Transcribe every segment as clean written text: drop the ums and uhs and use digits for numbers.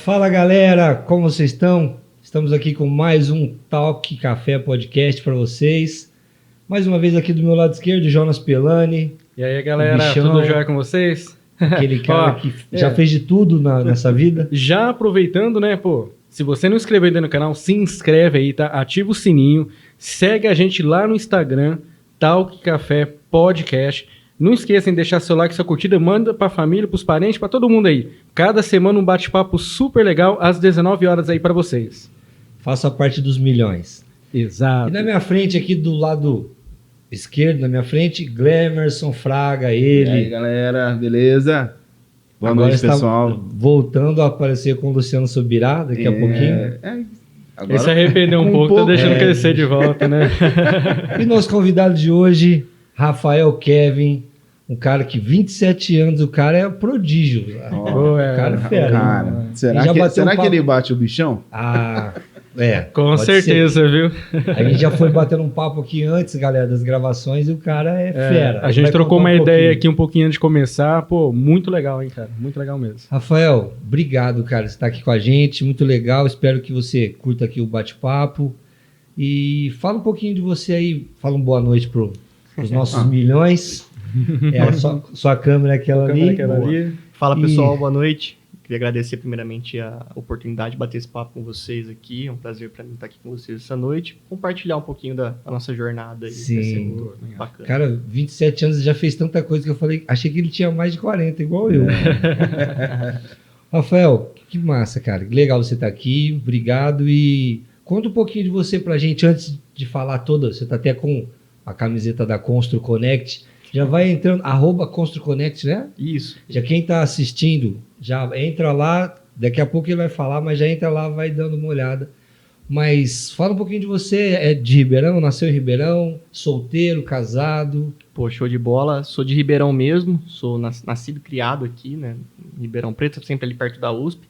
Fala galera, como vocês estão? Estamos aqui com mais um Talk Café Podcast para vocês. Mais uma vez aqui do meu lado esquerdo, Jonas Pelani. E aí galera, bichão, tudo jóia com vocês? Aquele cara que já fez de tudo nessa vida. Já aproveitando, né, pô, se você não inscreveu ainda no canal, se inscreve aí, tá? Ativa o sininho, segue a gente lá no Instagram, Talk Café Podcast. Não esqueçam de deixar seu like, sua curtida, manda pra família, pros parentes, pra todo mundo aí. Cada semana um bate-papo super legal às 19 horas aí pra vocês. Faça parte dos milhões. Exato. E na minha frente aqui do lado esquerdo, na minha frente, Glemerson Fraga, ele. E aí, galera, beleza? Boa Agora noite, está pessoal. voltando a aparecer com o Luciano Subirá daqui a pouquinho. Agora... Ele se arrependeu um pouco, tá deixando crescer de volta, né? E nosso convidado de hoje, Rafael Kevin, um cara que 27 anos, o cara é prodígio. Oh, o cara é fera. Cara, será um que ele bate o bichão? Com certeza, viu? A gente já foi batendo um papo aqui antes, galera, das gravações, e o cara é fera. A gente trocou uma ideia aqui um pouquinho antes de começar. Pô, muito legal, hein, cara? Muito legal mesmo. Rafael, obrigado, cara, por estar aqui com a gente. Muito legal. Espero que você curta aqui o bate-papo. E fala um pouquinho de você aí. Fala uma boa noite para os nossos milhões. Sua câmera é aquela ali. Fala, pessoal, boa noite. Queria agradecer primeiramente a oportunidade de bater esse papo com vocês aqui. É um prazer para mim estar aqui com vocês essa noite. Compartilhar um pouquinho da nossa jornada aí. Sim. Bacana. Cara, 27 anos já fez tanta coisa que eu falei, achei que ele tinha mais de 40, igual eu. Rafael, que massa, cara. Que legal você estar aqui. Obrigado. E conta um pouquinho de você pra gente antes de falar toda. Você tá até com a camiseta da Constru Connect. Já vai entrando, @Constru Connect, né? Isso. Já quem tá assistindo, já entra lá, daqui a pouco ele vai falar, mas já entra lá, vai dando uma olhada. Mas fala um pouquinho de você, é de Ribeirão, nasceu em Ribeirão, solteiro, casado? Pô, show de bola. Sou de Ribeirão mesmo, sou nascido e criado aqui, né? Em Ribeirão Preto, sempre ali perto da USP.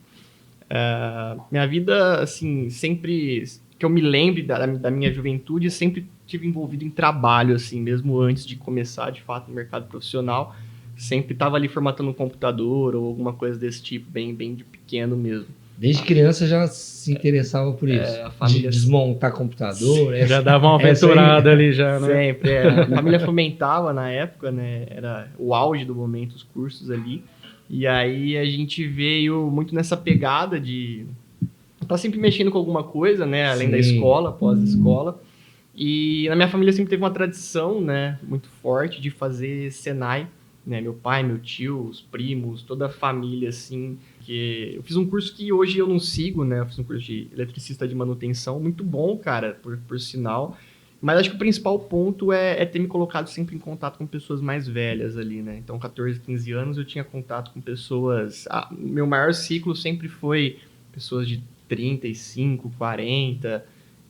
Minha vida, assim, sempre que eu me lembre da minha juventude, sempre tive envolvido em trabalho, assim, mesmo antes de começar, de fato, no mercado profissional. Sempre estava ali formatando um computador ou alguma coisa desse tipo, bem de pequeno mesmo. Desde criança já se interessava por isso? A família... Desmontar computador? Já dava uma aventurada ali já, né? Sempre, A família fomentava na época, né? Era o auge do momento, os cursos ali. E aí a gente veio muito nessa pegada de estar sempre mexendo com alguma coisa, né? Além da escola, pós-escola. E na minha família sempre teve uma tradição, né? Muito forte de fazer Senai. Né, meu pai, meu tio, os primos, toda a família, assim, que eu fiz um curso que hoje eu não sigo, né, eu fiz um curso de eletricista de manutenção, muito bom, cara, por sinal, mas acho que o principal ponto é ter me colocado sempre em contato com pessoas mais velhas ali, né, então 14, 15 anos eu tinha contato com pessoas, meu maior ciclo sempre foi pessoas de 35, 40,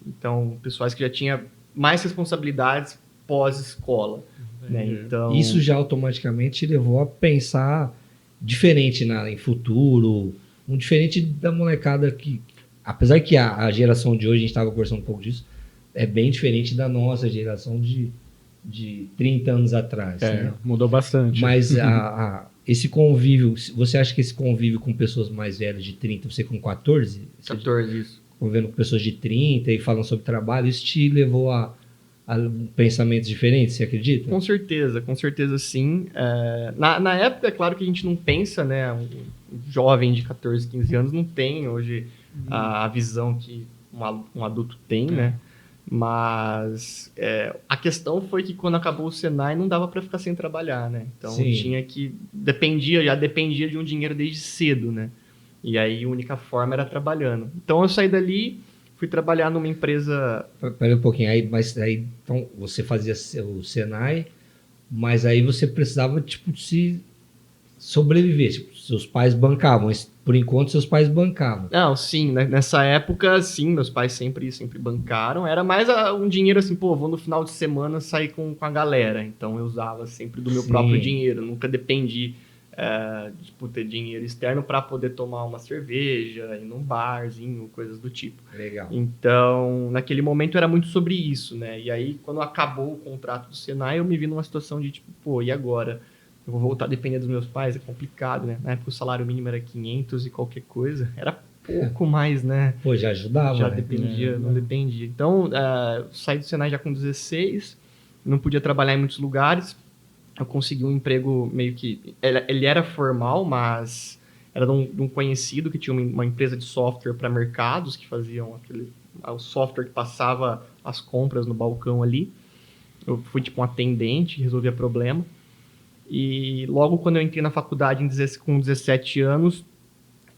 então pessoas que já tinham mais responsabilidades pós-escola. Né? Então... Isso já automaticamente levou a pensar diferente em futuro, diferente da molecada que, apesar que a geração de hoje, a gente estava conversando um pouco disso, é bem diferente da nossa geração de 30 anos atrás. Né? Mudou bastante. Mas esse convívio, você acha que esse convívio com pessoas mais velhas de 30, você com 14? 14, isso. Convivendo com pessoas de 30 e falando sobre trabalho, isso te levou a pensamentos diferentes, você acredita? Com certeza sim. Na época, é claro que a gente não pensa, né? Um jovem de 14, 15 anos não tem hoje a visão que um adulto tem, né? Mas a questão foi que quando acabou o Senai não dava para ficar sem trabalhar, né? Então tinha que... já dependia de um dinheiro desde cedo, né? E aí a única forma era trabalhando. Então eu saí dali... Fui trabalhar numa empresa... Peraí um pouquinho, então você fazia o Senai, mas aí você precisava, se sobreviver. Seus pais bancavam, mas por enquanto seus pais bancavam. Não, sim, nessa época, sim, meus pais sempre bancaram. Era mais um dinheiro assim, vou no final de semana sair com a galera. Então eu usava sempre do meu próprio dinheiro, nunca dependi... ter dinheiro externo para poder tomar uma cerveja, ir num barzinho, coisas do tipo. Legal. Então, naquele momento era muito sobre isso, né? E aí, quando acabou o contrato do Senai, eu me vi numa situação de e agora? Eu vou voltar a depender dos meus pais? É complicado, né? Na época o salário mínimo era 500 e qualquer coisa. Era pouco mais, né? Pô, já ajudava, Já né? dependia, não dependia. Então, eu saí do Senai já com 16, não podia trabalhar em muitos lugares. Eu consegui um emprego meio que... Ele era formal, mas era de um conhecido que tinha uma empresa de software para mercados, que faziam o software que passava as compras no balcão ali. Eu fui tipo um atendente, resolvia problema. E logo quando eu entrei na faculdade com 17 anos,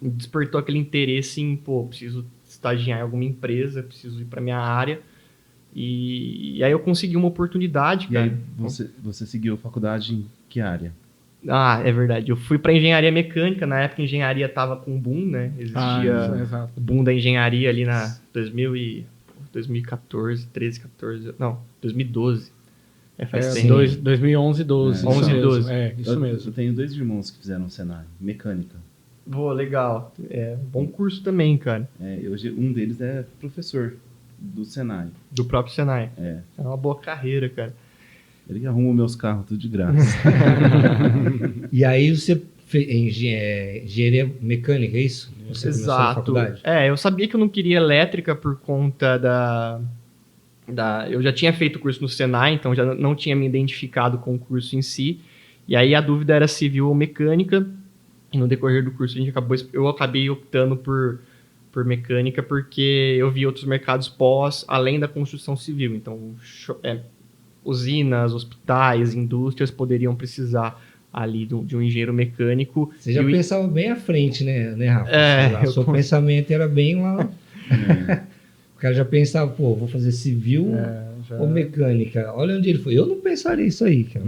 despertou aquele interesse em, pô, preciso estagiar em alguma empresa, preciso ir para minha área. E aí eu consegui uma oportunidade, E cara. aí você seguiu a faculdade em que área? Ah, é verdade. Eu fui para engenharia mecânica. Na época, a engenharia tava com boom, né? Existia exato. o boom da engenharia ali na 2014, 13, 14... Não, 2012. Faz tempo. 2011, 12. É. isso 11, mesmo, 12. isso Eu mesmo. tenho 2 irmãos que fizeram Senai, mecânica. Pô, legal. Bom curso também, cara. Hoje um deles é professor do Senai. Do próprio Senai. É. É uma boa carreira, cara. Ele que arruma meus carros tudo de graça. E aí você fez engenharia mecânica, é isso? Você começou na Exato. faculdade? Eu sabia que eu não queria elétrica por conta eu já tinha feito curso no Senai, então já não tinha me identificado com o curso em si. E aí a dúvida era civil ou mecânica. E no decorrer do curso eu acabei optando por mecânica porque eu vi outros mercados pós, além da construção civil. Então, usinas, hospitais, indústrias poderiam precisar ali de um engenheiro mecânico. Você já pensava bem à frente, né, Rafa? O seu pensamento era bem lá. O cara já pensava, pô, vou fazer civil ou mecânica. Olha onde ele foi. Eu não pensaria isso aí, cara.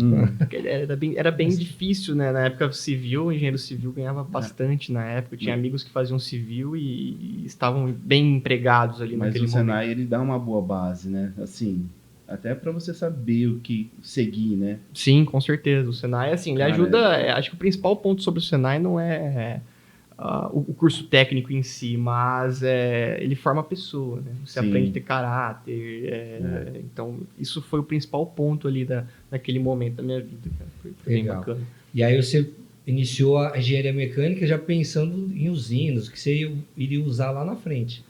Era bem difícil, né? Na época civil, o engenheiro civil ganhava bastante na época. Eu tinha amigos que faziam civil e estavam bem empregados ali naquele momento. Mas o Senai, ele dá uma boa base, né? Assim, até para você saber o que seguir, né? Sim, com certeza. O Senai, assim, ele ajuda... Acho que o principal ponto sobre o Senai não é o curso técnico em si, mas ele forma a pessoa, né? Você aprende a ter caráter. Então, isso foi o principal ponto ali naquele momento da minha vida, cara. Foi bem bacana. E aí você iniciou a engenharia mecânica já pensando em usinas, que você iria usar lá na frente.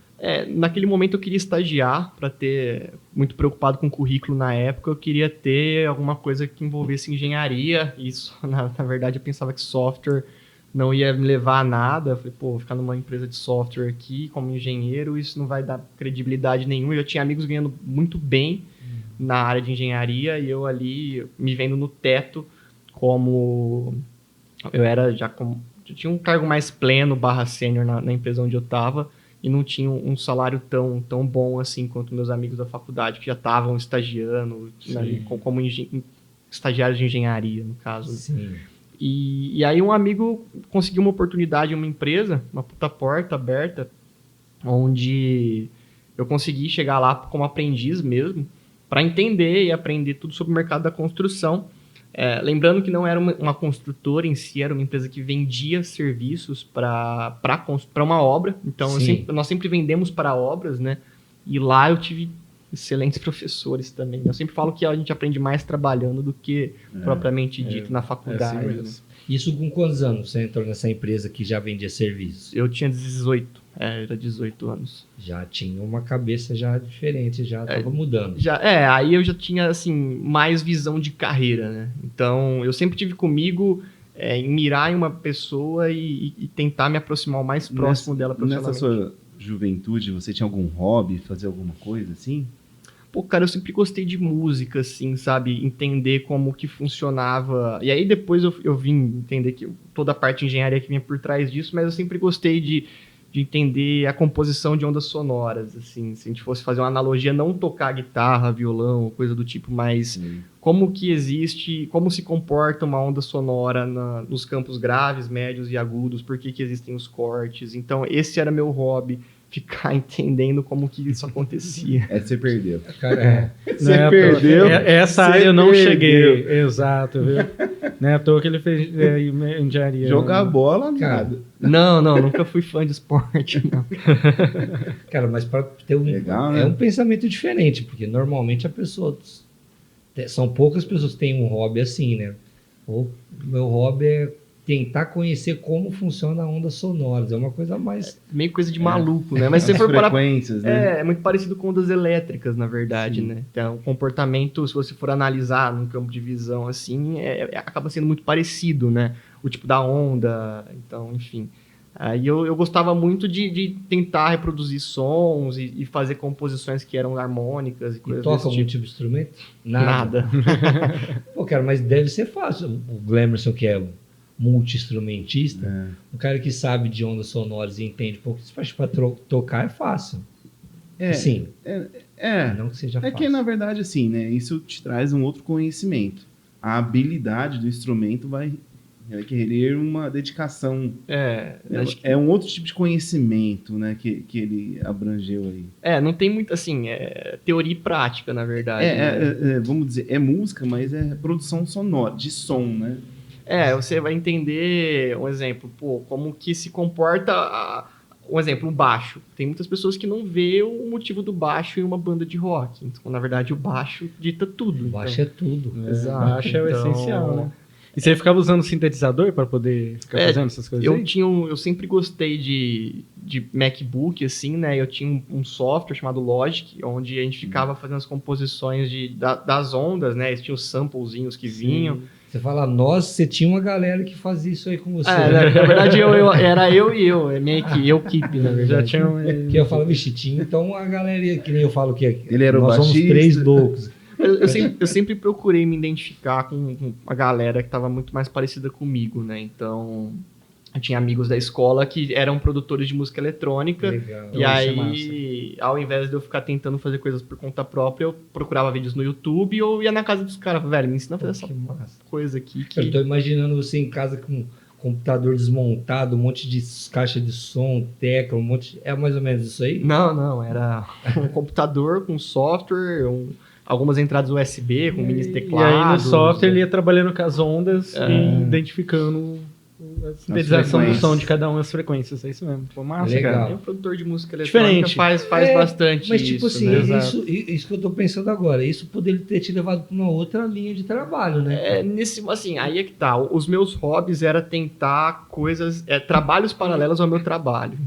Naquele momento eu queria estagiar, para ter, muito preocupado com o currículo na época, eu queria ter alguma coisa que envolvesse engenharia. Isso, na verdade, eu pensava que software não ia me levar a nada. Eu falei, pô, vou ficar numa empresa de software aqui como engenheiro, isso não vai dar credibilidade nenhuma. Eu tinha amigos ganhando muito bem na área de engenharia e eu ali me vendo no teto como... Eu tinha um cargo mais pleno / sênior na empresa onde eu estava e não tinha um salário tão bom assim quanto meus amigos da faculdade que já estavam estagiando, como estagiários de engenharia, no caso. Sim. E aí um amigo conseguiu uma oportunidade em uma empresa, uma puta porta aberta, onde eu consegui chegar lá como aprendiz mesmo, para entender e aprender tudo sobre o mercado da construção. Lembrando que não era uma construtora em si, era uma empresa que vendia serviços para uma obra. Então, nós sempre vendemos para obras, né? E lá eu tive excelentes professores também. Eu sempre falo que a gente aprende mais trabalhando do que propriamente dito na faculdade. Assim né? Isso com quantos anos você entrou nessa empresa que já vendia serviços? Eu tinha 18. Era 18 anos. Já tinha uma cabeça já diferente, já estava mudando. Aí eu já tinha, assim, mais visão de carreira, né? Então, eu sempre tive comigo em mirar em uma pessoa e tentar me aproximar o mais próximo dela profissionalmente. Nessa sua juventude, você tinha algum hobby, fazer alguma coisa assim? Pô, cara, eu sempre gostei de música, assim, sabe? Entender como que funcionava. E aí depois eu vim entender que toda a parte de engenharia que vinha por trás disso, mas eu sempre gostei de entender a composição de ondas sonoras, assim. Se a gente fosse fazer uma analogia, não tocar guitarra, violão, coisa do tipo, mas como que existe, como se comporta uma onda sonora nos campos graves, médios e agudos, por que existem os cortes. Então, esse era meu hobby. Ficar entendendo como que isso acontecia. Você perdeu. Você perdeu. Essa área eu não cheguei. Exato, viu? Não é à toa que ele fez engenharia. Jogar bola, cara. Não, nunca fui fã de esporte, não. Cara, mas para ter legal, né? É um pensamento diferente, porque normalmente são poucas pessoas que têm um hobby assim, né? O meu hobby é tentar conhecer como funciona a onda sonora. É uma coisa mais... Meio coisa de maluco, né? Mas se As você for parar... frequências, né? É muito parecido com ondas elétricas, na verdade, né? Então, o comportamento, se você for analisar num campo de visão, assim, acaba sendo muito parecido, né? O tipo da onda, então, enfim. Aí eu gostava muito de tentar reproduzir sons e fazer composições que eram harmônicas e E coisas toca desse algum tipo. tipo de instrumento? Nada. Pô, cara, mas deve ser fácil. O Glemerson, que é multi-instrumentista, um cara que sabe de ondas sonoras e entende um pouco, para tocar é fácil. Sim. Não que seja fácil. Que, na verdade, assim, né? Isso te traz um outro conhecimento. A habilidade do instrumento vai requerer uma dedicação. Acho que... É um outro tipo de conhecimento, né? Que ele abrangeu aí. Não tem muito, assim, teoria e prática, na verdade. Vamos dizer, é música, mas é produção sonora, de som, né? Você vai entender, um exemplo, como que se comporta, um exemplo, o baixo. Tem muitas pessoas que não vê o motivo do baixo em uma banda de rock. Então, na verdade, o baixo dita tudo. O baixo é tudo. Exato. O baixo é o essencial, né? E você ficava usando sintetizador para poder ficar fazendo essas coisas aí? Eu sempre gostei de MacBook, assim, né? Eu tinha um software chamado Logic, onde a gente ficava fazendo as composições das ondas, né? Eles tinham os samplezinhos que vinham. Você fala, você tinha uma galera que fazia isso aí com você. Na verdade, era eu e eu. É minha equipe, na verdade. Já tinha Que eu falo, vixe, tinha então a galera, que nem eu falo que ele era nós o somos baixista. 3 loucos. Eu sempre procurei me identificar com a galera que estava muito mais parecida comigo, né? Então, eu tinha amigos da escola que eram produtores de música eletrônica. Legal. E aí, ao invés de eu ficar tentando fazer coisas por conta própria, eu procurava vídeos no YouTube ou ia na casa dos caras. Velho, me ensina a fazer essa coisa aqui. Eu tô imaginando você em casa com computador desmontado, um monte de caixa de som, tecla, um monte... É mais ou menos isso aí? Não. Era um computador com software, algumas entradas USB com mini teclados. E aí no software ele ia trabalhando com as ondas e identificando a sintetização do som de cada uma das frequências. É isso mesmo. Pô, massa, Legal. cara. Tem um produtor de música eletrônica Diferente. faz bastante mas tipo isso, assim, né? isso que eu tô pensando agora, isso poderia ter te levado para uma outra linha de trabalho, né? Aí é que tá. Os meus hobbies era tentar coisas, trabalhos paralelos ao meu trabalho.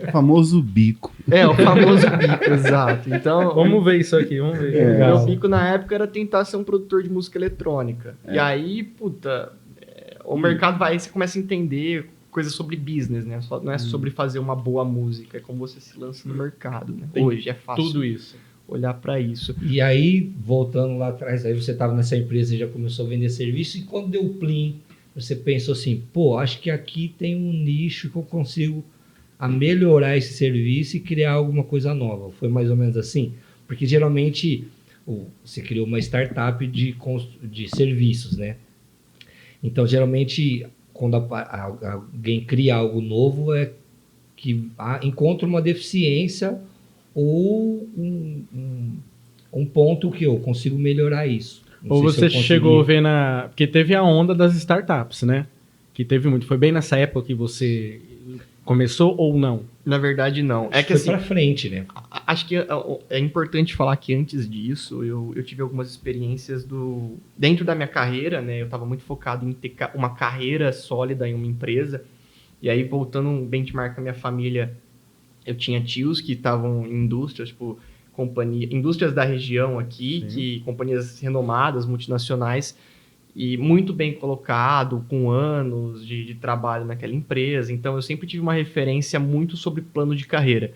O famoso bico. O famoso bico, exato. Então, Vamos ver isso aqui, vamos ver. meu bico na época era tentar ser um produtor de música eletrônica. E aí, o mercado você começa a entender coisas sobre business, né? Não é sobre fazer uma boa música, é como você se lança no mercado, né? Hoje é fácil Tudo isso. olhar para isso. E aí, voltando lá atrás, aí você estava nessa empresa e já começou a vender serviço, e quando deu o plim, você pensou assim, acho que aqui tem um nicho que eu consigo melhorar esse serviço e criar alguma coisa nova. Foi mais ou menos assim? Porque geralmente você criou uma startup de serviços, né? Então, geralmente, quando alguém cria algo novo, é que encontra uma deficiência ou um ponto que eu consigo melhorar isso. Ou você chegou a ver porque teve a onda das startups, né? Que teve muito. Foi bem nessa época que você começou ou não? Na verdade, não. É que foi pra frente, né? Acho que é importante falar que antes disso, eu tive algumas experiências dentro da minha carreira, né? Eu estava muito focado em ter uma carreira sólida em uma empresa. E aí, voltando um benchmark na minha família, eu tinha tios que estavam em indústrias, tipo, indústrias da região aqui, companhias renomadas, multinacionais, e muito bem colocado, com anos de trabalho naquela empresa. Então, eu sempre tive uma referência muito sobre plano de carreira.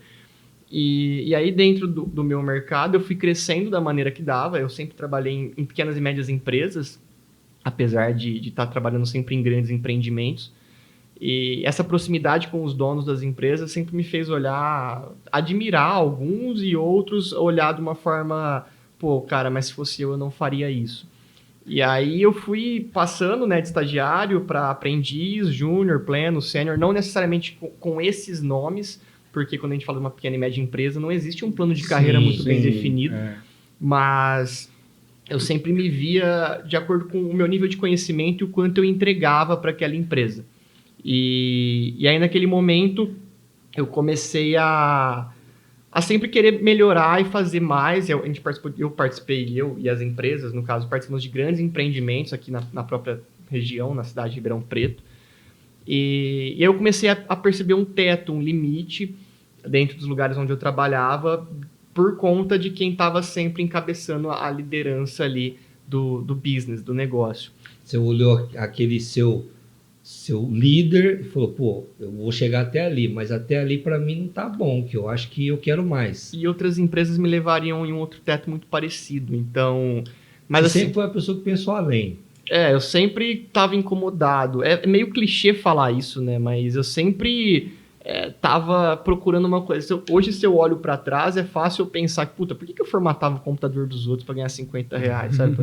E aí, dentro do meu mercado, eu fui crescendo da maneira que dava. Eu sempre trabalhei em pequenas e médias empresas, apesar de estar trabalhando sempre em grandes empreendimentos. E essa proximidade com os donos das empresas sempre me fez admirar alguns e outros, olhar de uma forma, cara, mas se fosse eu não faria isso. E aí eu fui passando, né, de estagiário para aprendiz, júnior, pleno, sênior, não necessariamente com esses nomes, porque quando a gente fala de uma pequena e média empresa, não existe um plano de carreira muito bem definido, mas eu sempre me via de acordo com o meu nível de conhecimento e o quanto eu entregava para aquela empresa. E aí, naquele momento, eu comecei a sempre querer melhorar e fazer mais. Eu e as empresas, no caso, participamos de grandes empreendimentos aqui na própria região, na cidade de Ribeirão Preto. E aí eu comecei a perceber um teto, um limite dentro dos lugares onde eu trabalhava por conta de quem estava sempre encabeçando a liderança ali do business, do negócio. Você olhou aquele seu líder e falou, pô, eu vou chegar até ali, mas até ali para mim não tá bom, que eu acho que eu quero mais. E outras empresas me levariam em um outro teto muito parecido, então... Mas Você assim, sempre foi a pessoa que pensou além. eu sempre estava incomodado. É meio clichê falar isso, né? Mas eu sempre tava procurando uma coisa. Hoje, se eu olho para trás, é fácil eu pensar que, puta, por que eu formatava o computador dos outros para ganhar R$50, sabe?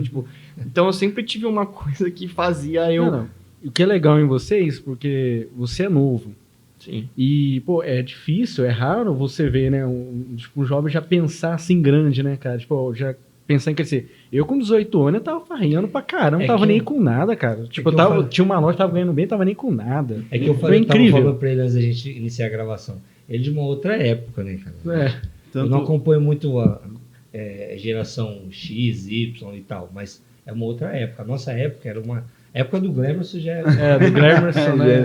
Então, eu sempre tive uma coisa que fazia eu... Não. O que é legal em vocês, porque você é novo. Sim. E, pô, é difícil, é raro você ver, né, um jovem já pensar assim grande, né, cara? Tipo, já pensar em crescer. Eu, com 18 anos, eu tava farreando pra caramba, não tava nem com nada, cara. Tipo, tinha uma loja, tava ganhando bem, tava nem com nada. É que eu Foi tava incrível. falando pra ele antes da gente iniciar a gravação. Ele de uma outra época, né, cara? Tanto- Eu não acompanho muito a geração X, Y e tal, mas é uma outra época. A nossa época era uma... época do Glemerson já era... Do Glemerson, né?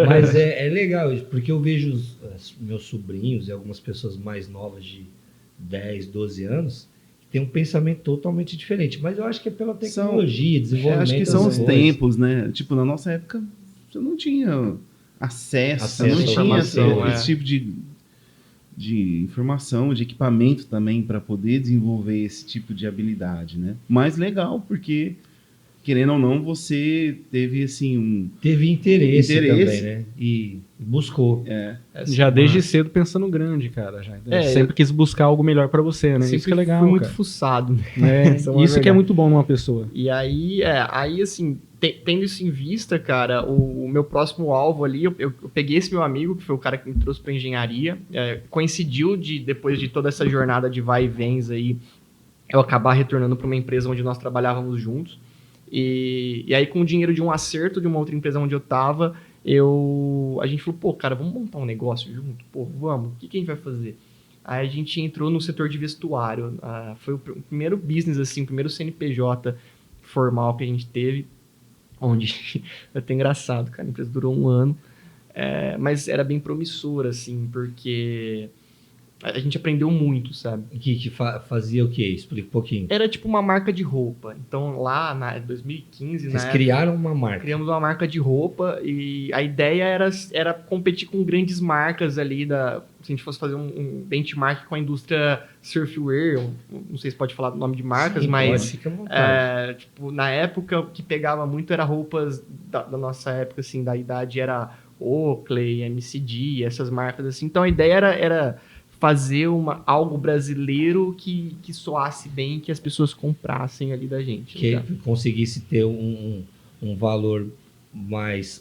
Mas é legal isso, porque eu vejo os meus sobrinhos e algumas pessoas mais novas de 10, 12 anos que têm um pensamento totalmente diferente. Mas eu acho que é pela tecnologia, desenvolvimento. Acho que das são os coisas. tempos, né? Tipo, na nossa época, você não tinha acesso à não tinha informação, esse tipo de informação, de equipamento também para poder desenvolver esse tipo de habilidade, né? Mas legal, porque querendo ou não, você teve assim Teve interesse Interesse. também, né? E buscou. Já desde cedo pensando grande, cara. Já. Sempre quis buscar algo melhor pra você, né? Sempre Isso que é legal, fui muito cara. fuçado, né? Isso que é verdade. muito bom numa pessoa. E aí, assim, tendo isso em vista, cara, o meu próximo alvo ali, eu peguei esse meu amigo, que foi o cara que me trouxe pra engenharia, coincidiu depois de toda essa jornada de vai e vens aí, eu acabar retornando pra uma empresa onde nós trabalhávamos juntos. E aí, com o dinheiro de um acerto de uma outra empresa onde eu tava, a gente falou, pô, cara, vamos montar um negócio junto? Pô, vamos, o que a gente vai fazer? Aí a gente entrou no setor de vestuário. Foi o primeiro business, assim, o primeiro CNPJ formal que a gente teve, onde é até engraçado, cara, a empresa durou 1 ano, mas era bem promissora, assim, porque a gente aprendeu muito, sabe? Que fazia o quê? Explica um pouquinho. Era tipo uma marca de roupa. Então, lá em 2015, Vocês criaram uma marca. Criamos uma marca de roupa e a ideia era competir com grandes marcas ali se a gente fosse fazer um benchmark com a indústria surfwear, não sei se pode falar o nome de marcas, Sim, mas pode, fica à vontade. tipo, na época o que pegava muito era roupas da nossa época, assim, da idade era Oakley, MCD, essas marcas assim. Então a ideia era fazer algo brasileiro que soasse bem, que as pessoas comprassem ali da gente. Que né? conseguisse ter um valor mais...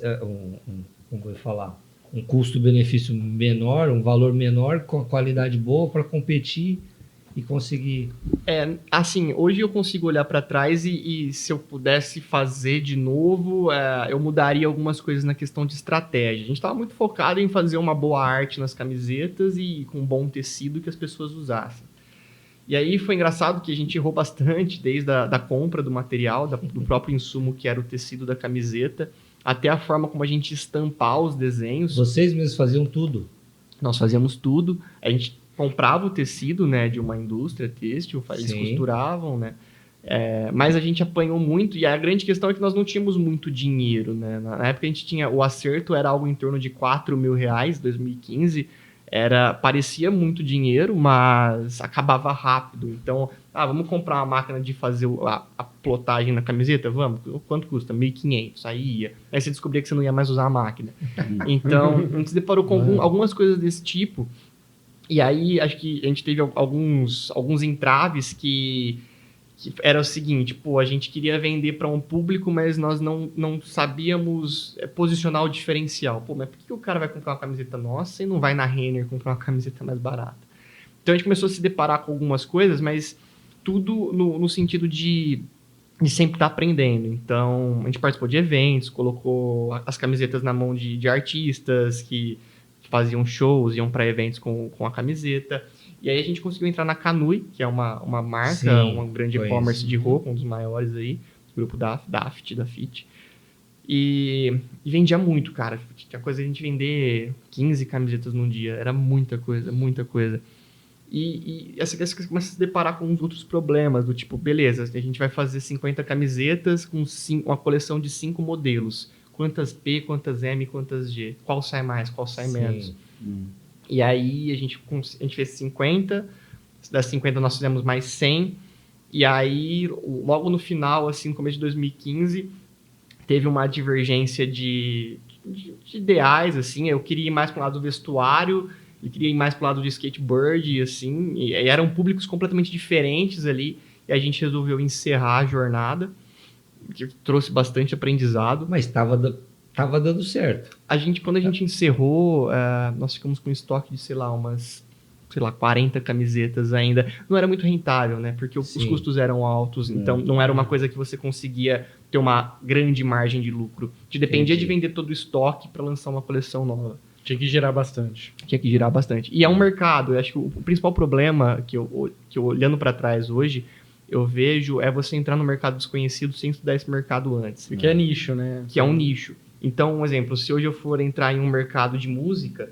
como eu vou falar? Um custo-benefício menor, um valor menor, com a qualidade boa para competir e conseguir... Assim, hoje eu consigo olhar para trás e se eu pudesse fazer de novo, eu mudaria algumas coisas na questão de estratégia. A gente estava muito focado em fazer uma boa arte nas camisetas e com bom tecido que as pessoas usassem. E aí foi engraçado que a gente errou bastante, desde a compra do material, do próprio insumo que era o tecido da camiseta, até a forma como a gente estampar os desenhos. Vocês mesmos faziam tudo? Nós fazíamos tudo. A gente comprava o tecido, né, de uma indústria têxtil, eles Sim. costuravam, né? Mas a gente apanhou muito e a grande questão é que nós não tínhamos muito dinheiro, né? Na época a gente tinha... O acerto era algo em torno de R$4.000, 2015. Parecia muito dinheiro, mas acabava rápido. Então, vamos comprar uma máquina de fazer a plotagem na camiseta? Vamos. Quanto custa? 1.500. Aí ia. Aí você descobria que você não ia mais usar a máquina. Então, a gente se deparou com algumas coisas desse tipo. E aí, acho que a gente teve alguns entraves que era o seguinte, pô, a gente queria vender para um público, mas nós não sabíamos posicionar o diferencial. Pô, mas por que o cara vai comprar uma camiseta nossa e não vai na Renner comprar uma camiseta mais barata? Então, a gente começou a se deparar com algumas coisas, mas tudo no sentido de sempre estar aprendendo. Então, a gente participou de eventos, colocou as camisetas na mão de artistas que faziam shows, iam para eventos com a camiseta. E aí a gente conseguiu entrar na Canui, que é uma marca, Sim, um grande e-commerce de roupa, um dos maiores aí, grupo da FIT. E vendia muito, cara. Tinha coisa de a gente vender 15 camisetas num dia. Era muita coisa, muita coisa. E essa coisa começa a se deparar com uns outros problemas, do tipo, beleza, a gente vai fazer 50 camisetas com uma coleção de 5 modelos. Quantas P, quantas M, quantas G? Qual sai mais, qual sai menos? E aí a gente fez 50, das 50 nós fizemos mais 100, e aí logo no final, assim, no começo de 2015, teve uma divergência de ideais, assim, eu queria ir mais para o lado do vestuário, ele queria ir mais pro lado de skateboard, assim, e eram públicos completamente diferentes ali, e a gente resolveu encerrar a jornada, que trouxe bastante aprendizado. Mas tava dando certo. Quando a gente encerrou, nós ficamos com um estoque de, sei lá, 40 camisetas ainda. Não era muito rentável, né? Porque os custos eram altos, então não era uma coisa que você conseguia ter uma grande margem de lucro. Te dependia de vender todo o estoque para lançar uma coleção nova. Tinha que girar bastante. E é um mercado, eu acho que o principal problema que eu olhando para trás hoje, eu vejo é você entrar no mercado desconhecido sem estudar esse mercado antes. Porque é nicho, né? Que é um nicho. Então, um exemplo, se hoje eu for entrar em um mercado de música,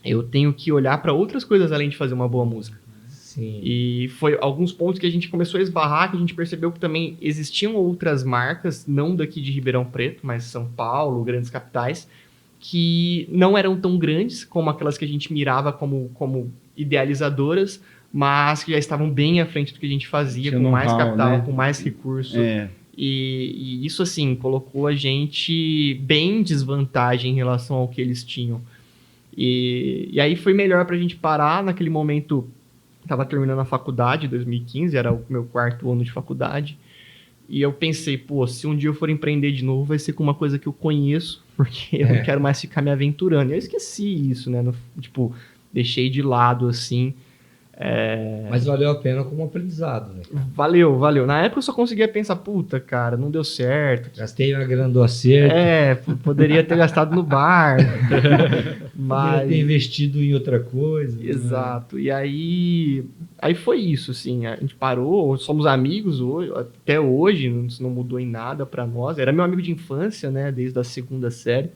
eu tenho que olhar para outras coisas além de fazer uma boa música. Sim. E foi alguns pontos que a gente começou a esbarrar, que a gente percebeu que também existiam outras marcas, não daqui de Ribeirão Preto, mas São Paulo, grandes capitais, que não eram tão grandes como aquelas que a gente mirava como idealizadoras, mas que já estavam bem à frente do que a gente fazia, com mais capital, né? Com mais recurso. E isso, assim, colocou a gente bem em desvantagem em relação ao que eles tinham. E aí foi melhor pra gente parar. Naquele momento, estava terminando a faculdade, 2015, era o meu 4º ano de faculdade. E eu pensei, se um dia eu for empreender de novo, vai ser com uma coisa que eu conheço, porque eu não quero mais ficar me aventurando. E eu esqueci isso, né? Deixei de lado, assim. Mas valeu a pena como aprendizado, né? Valeu. Na época eu só conseguia pensar, cara, não deu certo. Gastei uma grana do acerto. Poderia ter gastado no bar. Mas... Poderia ter investido em outra coisa. Exato. Né? E aí foi isso, assim. A gente parou, somos amigos hoje, até hoje, não mudou em nada pra nós. Era meu amigo de infância, né? Desde a 2ª série.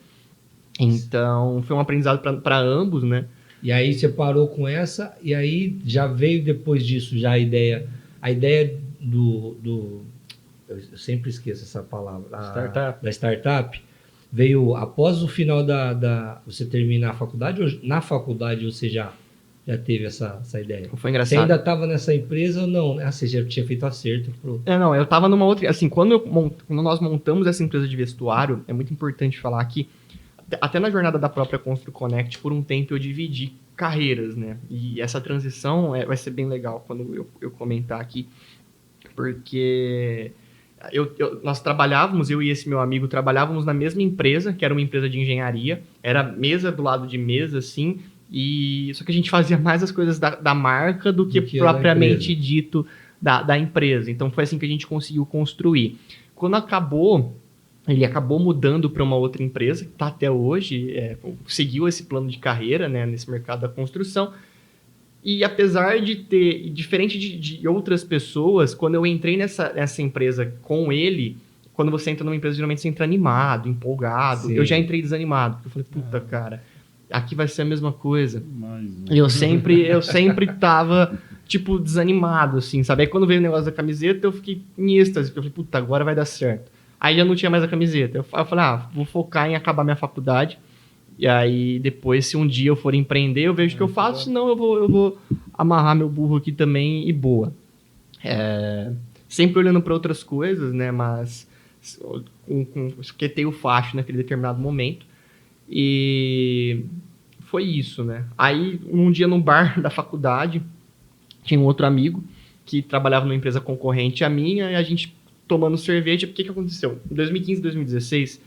Então, foi um aprendizado pra ambos, né? E aí você parou com essa, e aí já veio depois disso já a ideia do eu sempre esqueço essa palavra, da startup, veio após o final você terminar a faculdade, ou na faculdade você já teve essa ideia? Foi engraçado. Você ainda estava nessa empresa ou não? Você já tinha feito acerto? Não, eu estava numa outra, assim, quando nós montamos essa empresa de vestuário, é muito importante falar que até na jornada da própria Constru Connect, por um tempo eu dividi carreiras, né? E essa transição vai ser bem legal quando eu comentar aqui, porque nós trabalhávamos, eu e esse meu amigo trabalhávamos na mesma empresa, que era uma empresa de engenharia, era mesa do lado de mesa, assim, só que a gente fazia mais as coisas da marca do que propriamente dito da empresa. Então foi assim que a gente conseguiu construir. Quando ele acabou mudando para uma outra empresa, que está até hoje, seguiu esse plano de carreira, né, nesse mercado da construção. E apesar de ter, diferente de outras pessoas, quando eu entrei nessa empresa com ele, quando você entra numa empresa, geralmente você entra animado, empolgado. Sim. Eu já entrei desanimado, porque eu falei, cara, aqui vai ser a mesma coisa. E eu sempre tava, tipo, desanimado, assim, sabe? Aí quando veio o negócio da camiseta, eu fiquei em êxtase, porque eu falei, agora vai dar certo. Aí já não tinha mais a camiseta. Eu falei, vou focar em acabar minha faculdade. E aí, depois, se um dia eu for empreender, eu vejo o que eu faço. Senão, eu vou amarrar meu burro aqui também e boa. Sempre olhando para outras coisas, né? Mas esquetei o facho naquele determinado momento. E foi isso, né? Aí, um dia no bar da faculdade, tinha um outro amigo que trabalhava numa empresa concorrente à minha. E a gente tomando cerveja, o que aconteceu? Em 2015 e 2016,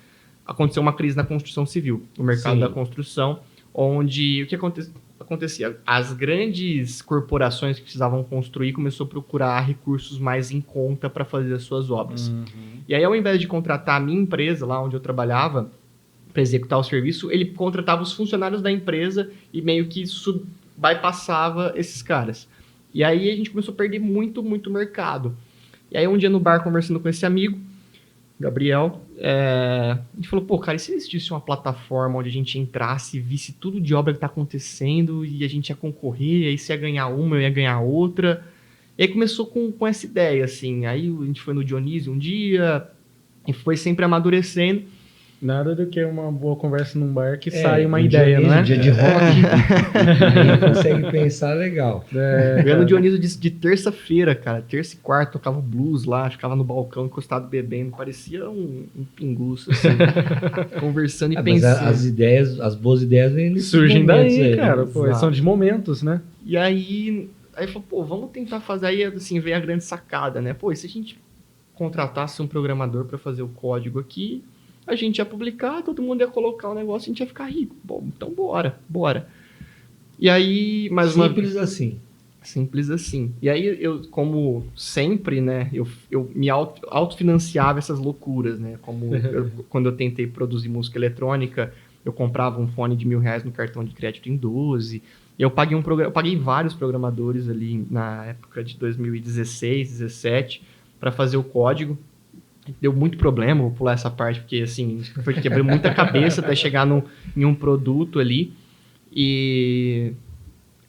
aconteceu uma crise na construção civil, no mercado da construção, onde o que acontecia? As grandes corporações que precisavam construir começaram a procurar recursos mais em conta para fazer as suas obras. Uhum. E aí, ao invés de contratar a minha empresa, lá onde eu trabalhava, para executar o serviço, ele contratava os funcionários da empresa e meio que bypassava esses caras. E aí, a gente começou a perder muito, muito mercado. E aí, um dia no bar, conversando com esse amigo, Gabriel, a gente falou, pô, cara, e se existisse uma plataforma onde a gente entrasse e visse tudo de obra que tá acontecendo e a gente ia concorrer, aí você ia ganhar uma, eu ia ganhar outra. E aí começou com essa ideia, assim. Aí a gente foi no Dionísio um dia e foi sempre amadurecendo. Nada do que uma boa conversa num bar que sai uma ideia, Dionísio, não é? Dia de rock, aí consegue pensar legal. Eu ia no Dionísio de terça-feira, cara. Terça e quarta, tocava blues lá, ficava no balcão encostado bebendo. Parecia um pinguço, assim. Conversando e Mas pensando. as ideias, as boas ideias vêm nesses Surgem momentos daí, aí, cara. né? Pô, Exato. são de momentos, né? E aí falou, pô, vamos tentar fazer. Aí, assim, veio a grande sacada, né? Pô, e se a gente contratasse um programador para fazer o código aqui, a gente ia publicar, todo mundo ia colocar o negócio e a gente ia ficar rico. Bom, então bora. E aí, mais uma Simples assim. Simples assim. E aí, eu, como sempre, né, eu me autofinanciava essas loucuras, né? Como quando eu tentei produzir música eletrônica, eu comprava um fone de R$1.000 no cartão de crédito em 12. E eu paguei vários programadores ali na época de 2016, 2017, para fazer o código. Deu muito problema, vou pular essa parte, porque assim, foi quebrou muita cabeça até chegar em um produto ali. E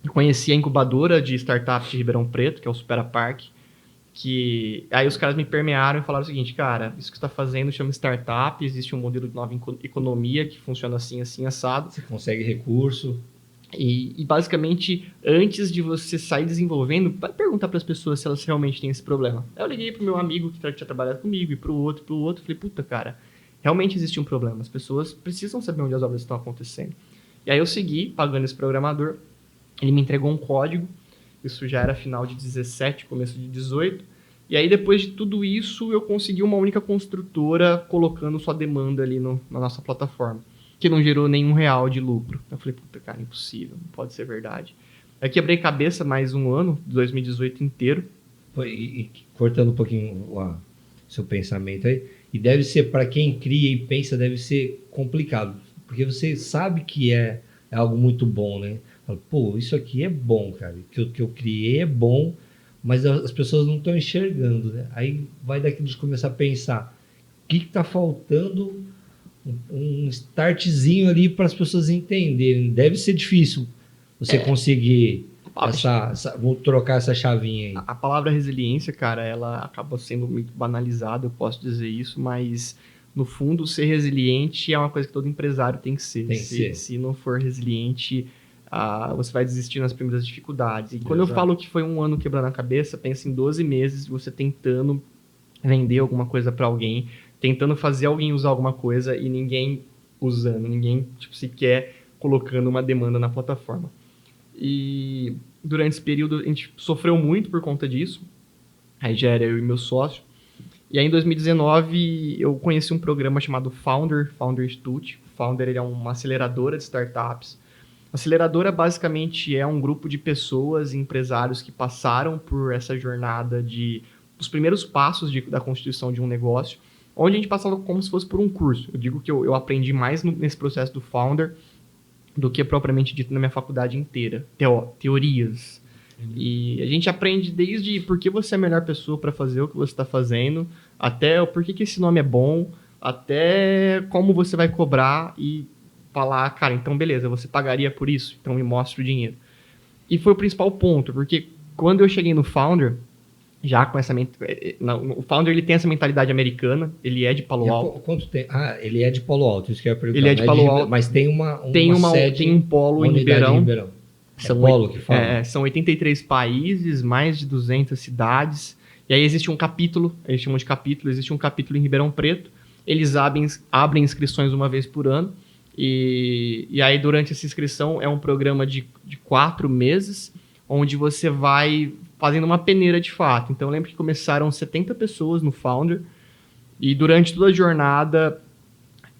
eu conheci a incubadora de startups de Ribeirão Preto, que é o Supera Park, que aí os caras me permearam e falaram o seguinte, cara, isso que você está fazendo chama startup, existe um modelo de nova economia que funciona assim, assim, assado. Você consegue recurso. E basicamente, antes de você sair desenvolvendo, vai perguntar para as pessoas se elas realmente têm esse problema. Aí eu liguei pro meu amigo que tinha trabalhado comigo e pro outro. Falei, puta, cara, realmente existe um problema. As pessoas precisam saber onde as obras estão acontecendo. E aí eu segui pagando esse programador. Ele me entregou um código. Isso já era final de 17, começo de 18. E aí, depois de tudo isso, eu consegui uma única construtora colocando sua demanda ali na nossa plataforma, que não gerou nenhum real de lucro. Eu falei, puta, cara, impossível, não pode ser verdade. Aí quebrei cabeça mais um ano, 2018 inteiro. E cortando um pouquinho o seu pensamento aí, e deve ser, para quem cria e pensa, deve ser complicado, porque você sabe que é algo muito bom, né? Fala, pô, isso aqui é bom, cara, o que eu criei é bom, mas as pessoas não estão enxergando, né? Aí vai daquilo de começar a pensar, o que está faltando, um startzinho ali para as pessoas entenderem. Deve ser difícil você conseguir vou trocar essa chavinha aí. A palavra resiliência, cara, ela acaba sendo muito banalizada, eu posso dizer isso, mas no fundo ser resiliente é uma coisa que todo empresário tem que ser. Se não for resiliente, você vai desistir nas primeiras dificuldades. E quando eu falo que foi um ano quebrando a cabeça, pensa em 12 meses de você tentando vender alguma coisa para alguém, tentando fazer alguém usar alguma coisa e ninguém usando, ninguém sequer colocando uma demanda na plataforma. E durante esse período a gente sofreu muito por conta disso. Aí já era eu e meu sócio. E aí em 2019 eu conheci um programa chamado Founder Institute. Founder ele é uma aceleradora de startups. A aceleradora basicamente é um grupo de pessoas e empresários que passaram por essa jornada os primeiros passos da constituição de um negócio, onde a gente passava como se fosse por um curso. Eu digo que eu aprendi mais nesse processo do Founder do que propriamente dito na minha faculdade inteira. Teorias. E a gente aprende desde por que você é a melhor pessoa para fazer o que você está fazendo, até o porquê que esse nome é bom, até como você vai cobrar e falar, cara, então beleza, você pagaria por isso? Então me mostra o dinheiro. E foi o principal ponto, porque quando eu cheguei no Founder, já com essa o Founder ele tem essa mentalidade americana, ele é de Palo Alto. Quanto tem? Ele é de Palo Alto, isso que eu ia perguntar. Ele é de Palo Alto. Mas tem uma sede, tem um polo em Ribeirão. Polo que fala? São 83 países, mais de 200 cidades. E aí existe um capítulo, eles chamam de capítulo, existe um capítulo em Ribeirão Preto. Eles abrem inscrições uma vez por ano. E aí durante essa inscrição é um programa de 4 meses, onde você vai fazendo uma peneira de fato. Então eu lembro que começaram 70 pessoas no Founder e durante toda a jornada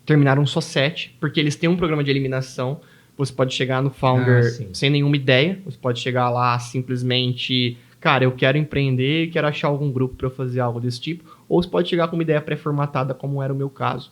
terminaram só 7, porque eles têm um programa de eliminação. Você pode chegar no Founder sem nenhuma ideia, você pode chegar lá simplesmente, cara, eu quero empreender, quero achar algum grupo para fazer algo desse tipo, ou você pode chegar com uma ideia pré-formatada, como era o meu caso.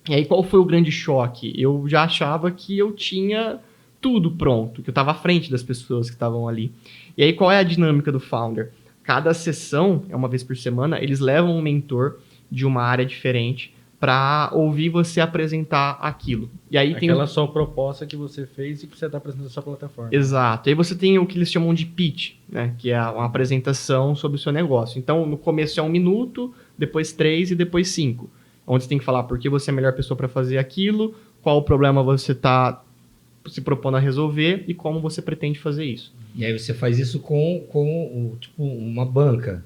E aí qual foi o grande choque? Eu já achava que eu tinha tudo pronto, que eu estava à frente das pessoas que estavam ali. E aí, qual é a dinâmica do Founder? Cada sessão, é uma vez por semana, eles levam um mentor de uma área diferente para ouvir você apresentar aquilo. E aí tem Aquela sua proposta que você fez e que você está apresentando na sua plataforma. Exato. Aí você tem o que eles chamam de pitch, né? Que é uma apresentação sobre o seu negócio. Então, no começo é 1 minuto, depois 3 e depois 5. Onde você tem que falar por que você é a melhor pessoa para fazer aquilo, qual o problema você está se propondo a resolver e como você pretende fazer isso. E aí você faz isso com tipo, uma banca.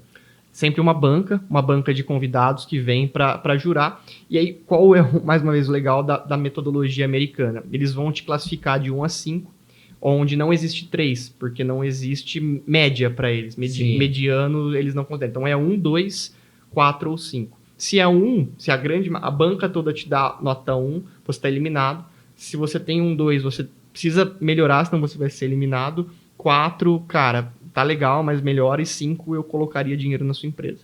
Sempre uma banca de convidados que vem para jurar. E aí, qual é, mais uma vez, o legal da metodologia americana? Eles vão te classificar de 1 a 5, onde não existe 3, porque não existe média para eles. Mediano, eles não consideram. Então, é 1, 2, 4 ou 5. Se é 1, se a banca toda te dá nota 1, você está eliminado. Se você tem 1, 2, você precisa melhorar, senão você vai ser eliminado. 4, cara, tá legal, mas melhor. E 5, eu colocaria dinheiro na sua empresa.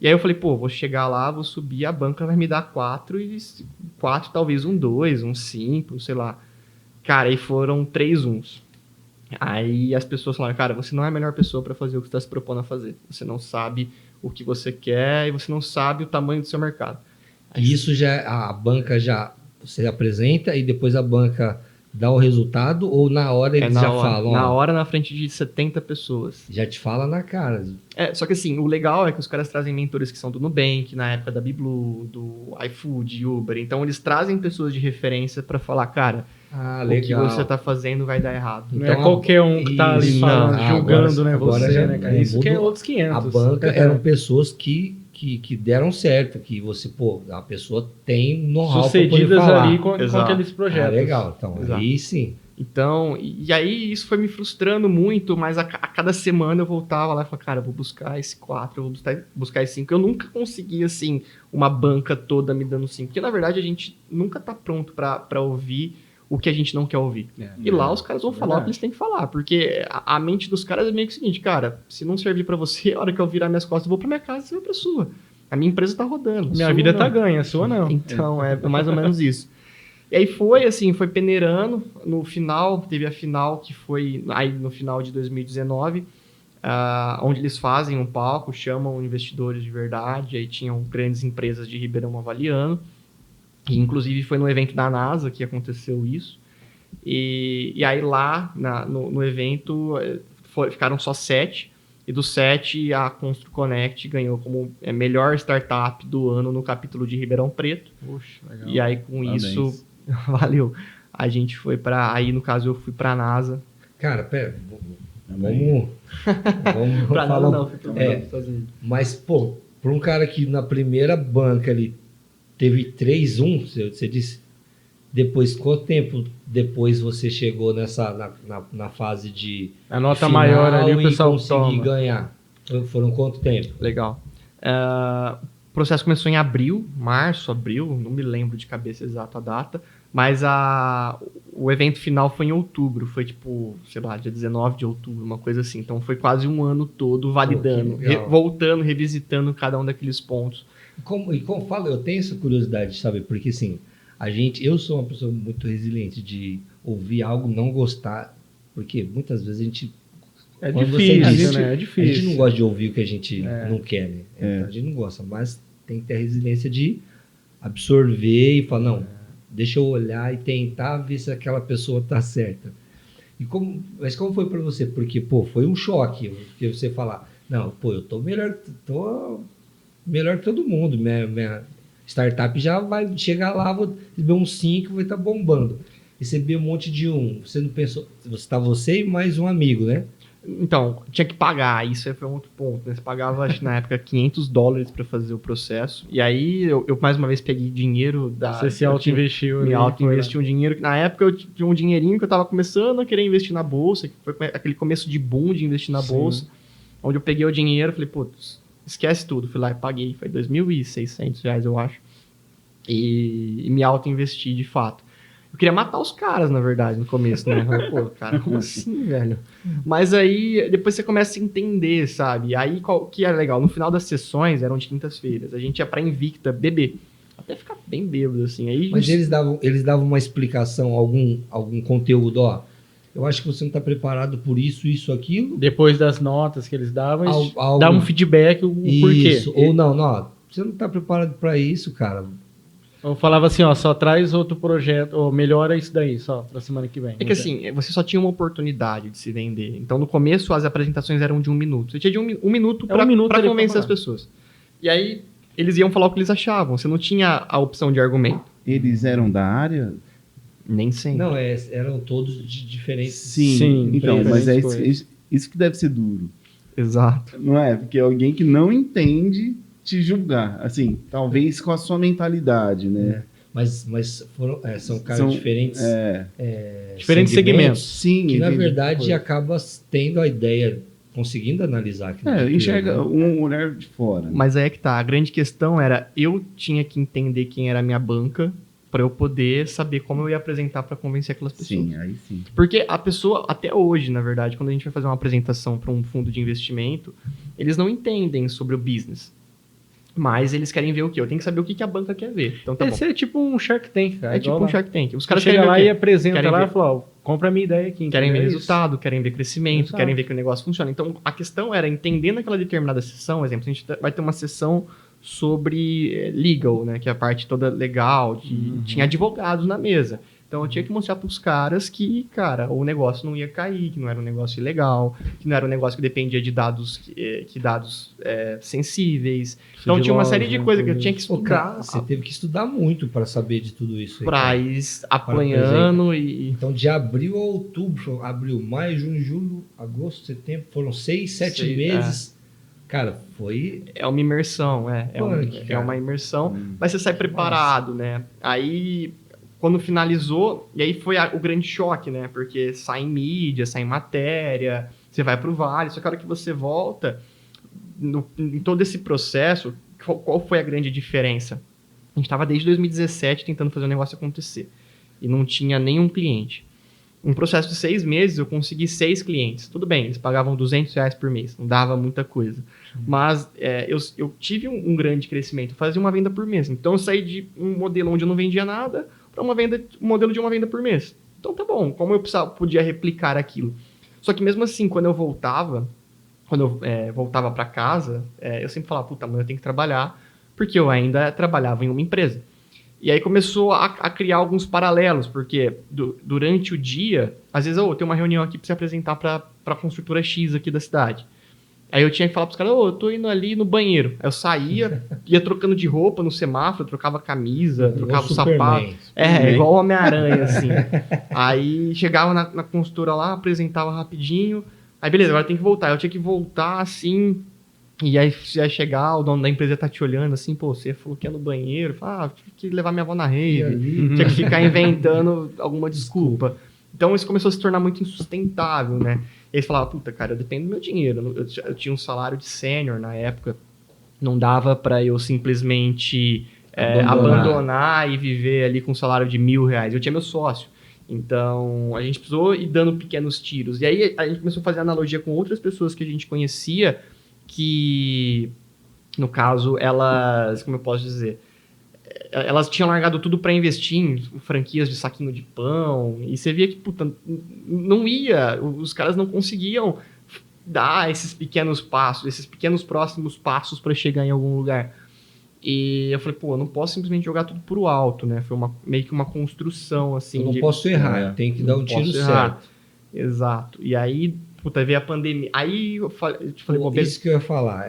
E aí eu falei, pô, vou chegar lá, vou subir, a banca vai me dar 4, e 4 talvez 1, 2, 1, 5, sei lá. Cara, aí foram 3 1s. Aí as pessoas falaram, cara, você não é a melhor pessoa para fazer o que você está se propondo a fazer. Você não sabe o que você quer e você não sabe o tamanho do seu mercado. E isso já, a banca já, você apresenta e depois a banca dá o resultado ou na hora eles já falam? Na hora, na frente de 70 pessoas. Já te fala na cara. Só que assim, o legal é que os caras trazem mentores que são do Nubank, na época da BlueBlue, do iFood, Uber. Então eles trazem pessoas de referência para falar, cara, legal. O que você tá fazendo vai dar errado. Não é qualquer um que tá ali falando, julgando, né? Agora você, já, né, cara? Isso que é outros 500. A banca eram pessoas que deram certo, que você, pô, a pessoa tem know-how para poder falar. ali com aqueles projetos. Legal, então, Exato. aí sim. Então, e aí isso foi me frustrando muito, mas a cada semana eu voltava lá e falava, cara, eu vou buscar esse 4, eu vou buscar esse 5. Eu nunca consegui, assim, uma banca toda me dando 5, porque na verdade a gente nunca tá pronto para ouvir o que a gente não quer ouvir. E lá os caras vão falar o que eles têm que falar, porque a mente dos caras é meio que o seguinte, cara, se não servir para você, a hora que eu virar minhas costas, eu vou para minha casa e você vai para sua. A minha empresa tá rodando. Minha vida tá ganha, a sua não. Então, é mais ou menos isso. E aí foi peneirando. No final, teve a final que foi aí no final de 2019, onde eles fazem um palco, chamam investidores de verdade, aí tinham grandes empresas de Ribeirão avaliando, e inclusive foi no evento da NASA que aconteceu isso. E aí lá no evento ficaram só 7, e dos 7 a Constru Connect ganhou como melhor startup do ano no capítulo de Ribeirão Preto. Puxa, legal. E aí com isso, valeu. A gente foi aí no caso eu fui pra NASA. Cara, pera, vamos Pra falar. NASA não, fui pra NASA, Estados Unidos. Mas, pô, para um cara que na primeira banca ele teve 3-1, você disse, depois, quanto tempo depois você chegou na fase de a nota final maior ali, o pessoal conseguir toma. ganhar? Foram quanto tempo? Legal. O processo começou em março, abril, não me lembro de cabeça exata a data, mas o evento final foi em outubro, foi tipo, sei lá, dia 19 de outubro, uma coisa assim. Então foi quase um ano todo validando, voltando, revisitando cada um daqueles pontos. Como fala, eu tenho essa curiosidade, sabe? Porque assim, eu sou uma pessoa muito resiliente de ouvir algo, não gostar, porque muitas vezes a gente... É quando difícil, né? É A difícil. gente não gosta de ouvir o que a gente não quer, né? Então, a gente não gosta, mas tem que ter a resiliência de absorver e falar, não, deixa eu olhar e tentar ver se aquela pessoa tá certa. Mas como foi para você? Porque, pô, foi um choque, porque você falar, não, pô, eu tô melhor que todo mundo, minha startup já vai chegar lá, vou receber um 5, vai estar bombando. Receber um monte de 1, você não pensou, você e mais um amigo, né? Então, tinha que pagar, isso foi um outro ponto, né? Você pagava, acho, na época, $500 para fazer o processo, e aí eu mais uma vez peguei dinheiro Você se auto-investiu. Me auto-investi um dinheiro, que na época eu tinha um dinheirinho que eu tava começando a querer investir na bolsa, que foi aquele começo de boom de investir na bolsa, onde eu peguei o dinheiro, falei, putz, esquece tudo, fui lá e paguei, foi R$2.600, eu acho, e me auto-investi de fato. Eu queria matar os caras, na verdade, no começo, né? Pô, cara, como assim, velho? Mas aí, depois você começa a entender, sabe? Aí, qual que era legal? No final das sessões, eram de quintas-feiras, a gente ia pra Invicta beber. Até ficar bem bêbado, assim. Aí, mas eles davam uma explicação, algum conteúdo, ó. Eu acho que você não está preparado por isso, aquilo. Depois das notas que eles davam, eles davam um feedback, o porquê. Isso, ou não, você não tá preparado para isso, cara. Eu falava assim, ó, só traz outro projeto, ou melhora isso daí, só, pra semana que vem. É que assim, você só tinha uma oportunidade de se vender. Então, no começo, as apresentações eram de 1 minuto. Você tinha de um minuto É um minuto pra ali pra convencer as falar. pessoas. E aí, eles iam falar o que eles achavam. Você não tinha a opção de argumento. Eles eram da área? Nem sempre. Não, eram todos de diferentes. Sim, então, mas é diferentes isso que deve ser duro. Exato. Não é? Porque é alguém que não entende te julgar. Assim, talvez com a sua mentalidade, né? Mas são caras diferentes. Diferentes segmentos. Sim, Que, na entendi. verdade, acaba tendo a ideia, conseguindo analisar. aquilo que Enxerga né? um olhar de fora. Mas aí é que tá. A grande questão era, eu tinha que entender quem era a minha banca para eu poder saber como eu ia apresentar para convencer aquelas pessoas. Sim, aí sim. Porque a pessoa, até hoje, na verdade, quando a gente vai fazer uma apresentação para um fundo de investimento, eles não entendem sobre o business. Mas eles querem ver o quê? Eu tenho que saber o que a banca quer ver. Então tá bom. Esse é tipo um Shark Tank, cara. É tipo igual um lá. Shark Tank. Os Você caras chega querem ver lá o quê? e apresenta Querem lá ver. e fala, ó, compra a minha ideia aqui. Querem ver entendeu? resultado, querem ver crescimento, Exato. querem ver que o negócio funciona. Então, a questão era, entendendo aquela determinada sessão, exemplo, a gente vai ter uma sessão sobre legal, né, que é a parte toda legal, tinha advogados na mesa. Então, eu tinha que mostrar para os caras que, cara, o negócio não ia cair, que não era um negócio ilegal, que não era um negócio que dependia de dados, sensíveis. Então, tinha uma série de coisas que eu tinha que Pô, estudar cara, você teve que estudar muito para saber de tudo isso. aí, para cara. ir apanhando e... Então, de abril a outubro, abril, maio, junho, julho, agosto, setembro, foram 6, 7 Sei, meses. Cara, foi. É uma imersão, é Punk, cara. uma imersão, mas você sai preparado, né? Aí, quando finalizou, e aí foi o grande choque, né? Porque sai em mídia, sai em matéria, você vai pro Vale, só que a hora que você volta, em todo esse processo, qual foi a grande diferença? A gente estava desde 2017 tentando fazer o negócio acontecer, e não tinha nenhum cliente. Um processo de 6 meses, eu consegui 6 clientes. Tudo bem, eles pagavam R$200 por mês, não dava muita coisa. Mas eu tive um grande crescimento, eu fazia uma venda por mês. Então eu saí de um modelo onde eu não vendia nada para um modelo de uma venda por mês. Então tá bom, como eu podia replicar aquilo? Só que mesmo assim, quando eu voltava para casa, eu sempre falava, puta, mas eu tenho que trabalhar, porque eu ainda trabalhava em uma empresa. E aí começou a criar alguns paralelos, porque durante o dia, às vezes, eu tenho uma reunião aqui para se apresentar para a construtora X aqui da cidade. Aí eu tinha que falar para os caras, eu tô indo ali no banheiro. Aí eu saía, ia trocando de roupa no semáforo, trocava camisa, trocava o sapato. Igual o Homem-Aranha, assim. Aí chegava na construtora lá, apresentava rapidinho. Aí beleza, agora tem que voltar. Eu tinha que voltar assim... E aí ia chegar, o dono da empresa tá te olhando assim, pô, você falou que ia no banheiro, tive que levar minha avó na rave, tinha que ficar inventando alguma desculpa. Então isso começou a se tornar muito insustentável, né? E aí você falava, puta, cara, eu dependo do meu dinheiro. Eu tinha um salário de sênior na época, não dava pra eu simplesmente abandonar e viver ali com um salário de R$1.000. Eu tinha meu sócio. Então, a gente precisou ir dando pequenos tiros. E aí a gente começou a fazer analogia com outras pessoas que a gente conhecia, que, no caso, elas, como eu posso dizer, elas tinham largado tudo para investir em franquias de saquinho de pão, e você via que, puta, não ia, os caras não conseguiam dar esses pequenos passos, esses pequenos próximos passos para chegar em algum lugar. E eu falei, pô, eu não posso simplesmente jogar tudo pro alto, né? Foi meio que uma construção, assim. Eu não posso errar, eu tenho que dar um tiro certo. Exato. E aí, puta, veio a pandemia. Aí eu te falei, pô, isso que eu ia falar.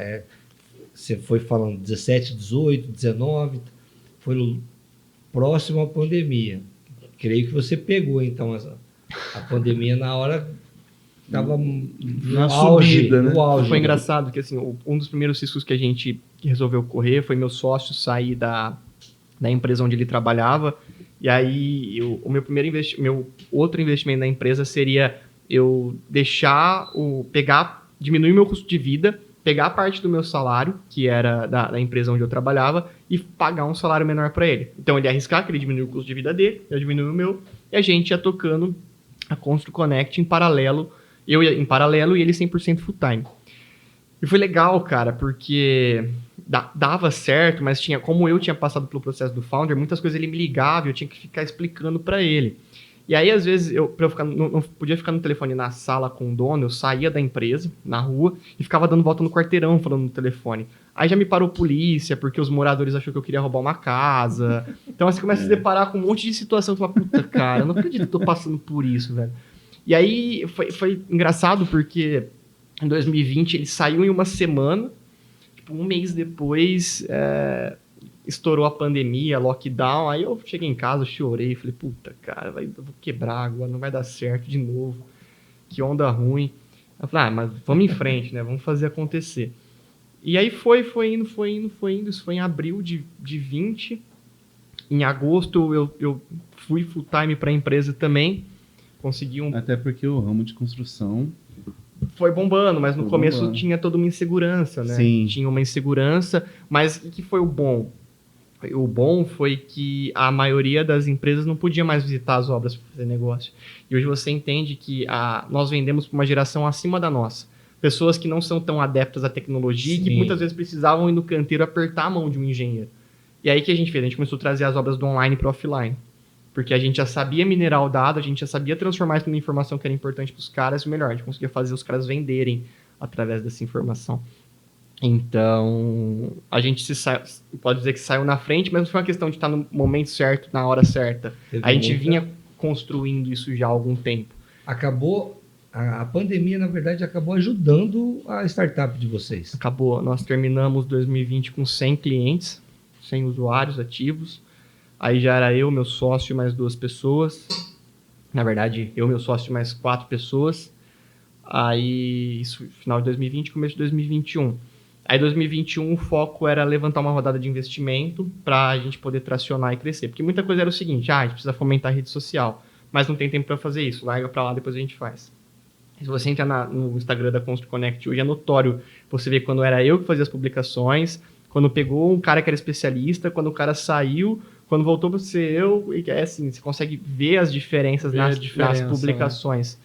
Você foi falando 17, 18, 19, foi próximo à pandemia. Creio que você pegou, então, a pandemia na hora que estava no auge, subida, né? no auge. Foi engraçado que, assim, um dos primeiros riscos que a gente resolveu correr foi meu sócio sair da empresa onde ele trabalhava. E aí, o meu meu outro investimento na empresa seria eu diminuir meu custo de vida, pegar a parte do meu salário, que era da empresa onde eu trabalhava, e pagar um salário menor para ele. Então ele ia arriscar que ele diminuiu o custo de vida dele, eu diminuí o meu, e a gente ia tocando a Constru Connect em paralelo, eu ia em paralelo e ele 100% full time. E foi legal, cara, porque dava certo, mas como eu tinha passado pelo processo do Founder, muitas coisas ele me ligava e eu tinha que ficar explicando para ele. E aí, às vezes, pra eu ficar, não podia ficar no telefone na sala com o dono, eu saía da empresa, na rua, e ficava dando volta no quarteirão falando no telefone. Aí já me parou polícia, porque os moradores acharam que eu queria roubar uma casa. Então, aí você começa a se deparar com um monte de situação. Você fala, puta, cara, eu não acredito que eu tô passando por isso, velho. E aí, foi engraçado, porque em 2020 ele saiu em uma semana. Tipo, um mês depois, estourou a pandemia, lockdown. Aí eu cheguei em casa, chorei. Falei, puta, cara, eu vou quebrar agora, não vai dar certo de novo. Que onda ruim. Eu falei, mas vamos em frente, né? Vamos fazer acontecer. E aí foi indo. Isso foi em abril de 20. Em agosto eu fui full time para a empresa também. Consegui Até porque o ramo de construção foi bombando, mas no Foi começo bombando. tinha toda uma insegurança, né? Sim. Tinha uma insegurança, mas o que foi o bom? O bom foi que a maioria das empresas não podia mais visitar as obras para fazer negócio. E hoje você entende que nós vendemos para uma geração acima da nossa. Pessoas que não são tão adeptas à tecnologia e que Sim. muitas vezes precisavam ir no canteiro apertar a mão de um engenheiro. E aí o que a gente fez? A gente começou a trazer as obras do online para o offline. Porque a gente já sabia minerar o dado, a gente já sabia transformar isso numa informação que era importante para os caras, e melhor, a gente conseguia fazer os caras venderem através dessa informação. Então, a gente pode dizer que saiu na frente, mas não foi uma questão de estar no momento certo, na hora certa. Teve A gente muita- vinha construindo isso já há algum tempo. Acabou, a pandemia, na verdade, acabou ajudando a startup de vocês. Acabou, nós terminamos 2020 com 100 clientes, 100 usuários ativos. Aí já era eu, meu sócio, mais 2 pessoas. Na verdade, eu, meu sócio, mais 4 pessoas. Aí, isso final de 2020, começo de 2021. Aí, 2021, o foco era levantar uma rodada de investimento para a gente poder tracionar e crescer. Porque muita coisa era o seguinte, a gente precisa fomentar a rede social, mas não tem tempo para fazer isso. Larga para lá, depois a gente faz. Se você entrar no Instagram da Constru Connect, hoje é notório você ver quando era eu que fazia as publicações, quando pegou um cara que era especialista, quando o cara saiu, quando voltou para ser eu, e é assim, você consegue ver as diferenças nas publicações.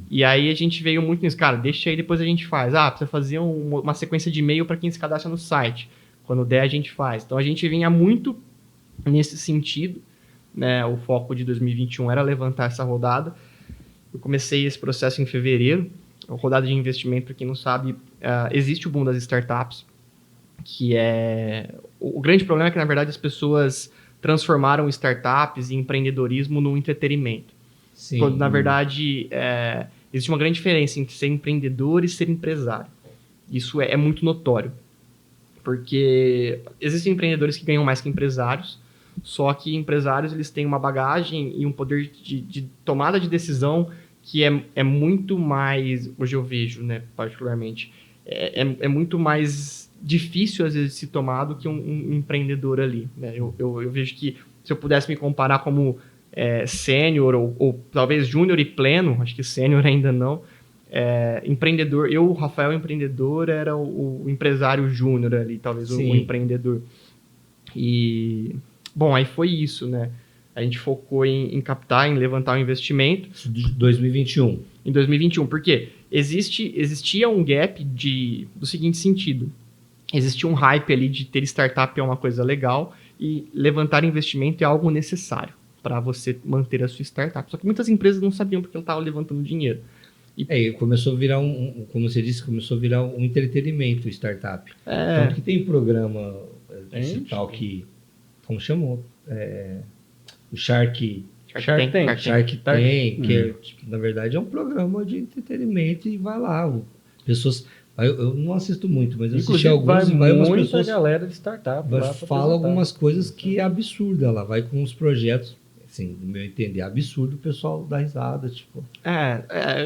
E aí a gente veio muito nisso, cara, deixa aí, depois a gente faz. Precisa fazer uma sequência de e-mail para quem se cadastra no site. Quando der, a gente faz. Então a gente vinha muito nesse sentido, né? O foco de 2021 era levantar essa rodada. Eu comecei esse processo em fevereiro. A rodada de investimento, para quem não sabe, existe o boom das startups, que é... O grande problema é que, na verdade, as pessoas transformaram startups e empreendedorismo no entretenimento. Sim. Quando, na verdade, existe uma grande diferença entre ser empreendedor e ser empresário. Isso é muito notório. Porque existem empreendedores que ganham mais que empresários, só que empresários eles têm uma bagagem e um poder de tomada de decisão que é muito mais, hoje eu vejo, né, particularmente, é muito mais difícil, às vezes, de se tomar do que um empreendedor ali. Né? Eu vejo que, se eu pudesse me comparar como sênior ou talvez júnior e pleno, acho que sênior ainda não, empreendedor, o Rafael empreendedor era o empresário júnior ali, talvez o empreendedor. E, bom, aí foi isso, né? A gente focou em captar, em levantar um investimento. Isso de 2021. Em 2021, por quê? Existia um gap do seguinte sentido. Existia um hype ali de ter startup é uma coisa legal e levantar investimento é algo necessário para você manter a sua startup. Só que muitas empresas não sabiam porque ela estava levantando dinheiro. E começou a virar como você disse, começou a virar um entretenimento startup. Tanto que tem programa esse tal que, como chamou? O Shark Tank, que na verdade é um programa de entretenimento e vai lá. Pessoas, eu não assisto muito, mas eu assisti alguns e vai umas pessoas. Galera de startup fala algumas coisas que é absurda. Ela vai com uns projetos, assim, no meu entender, absurdo, o pessoal dá risada, tipo.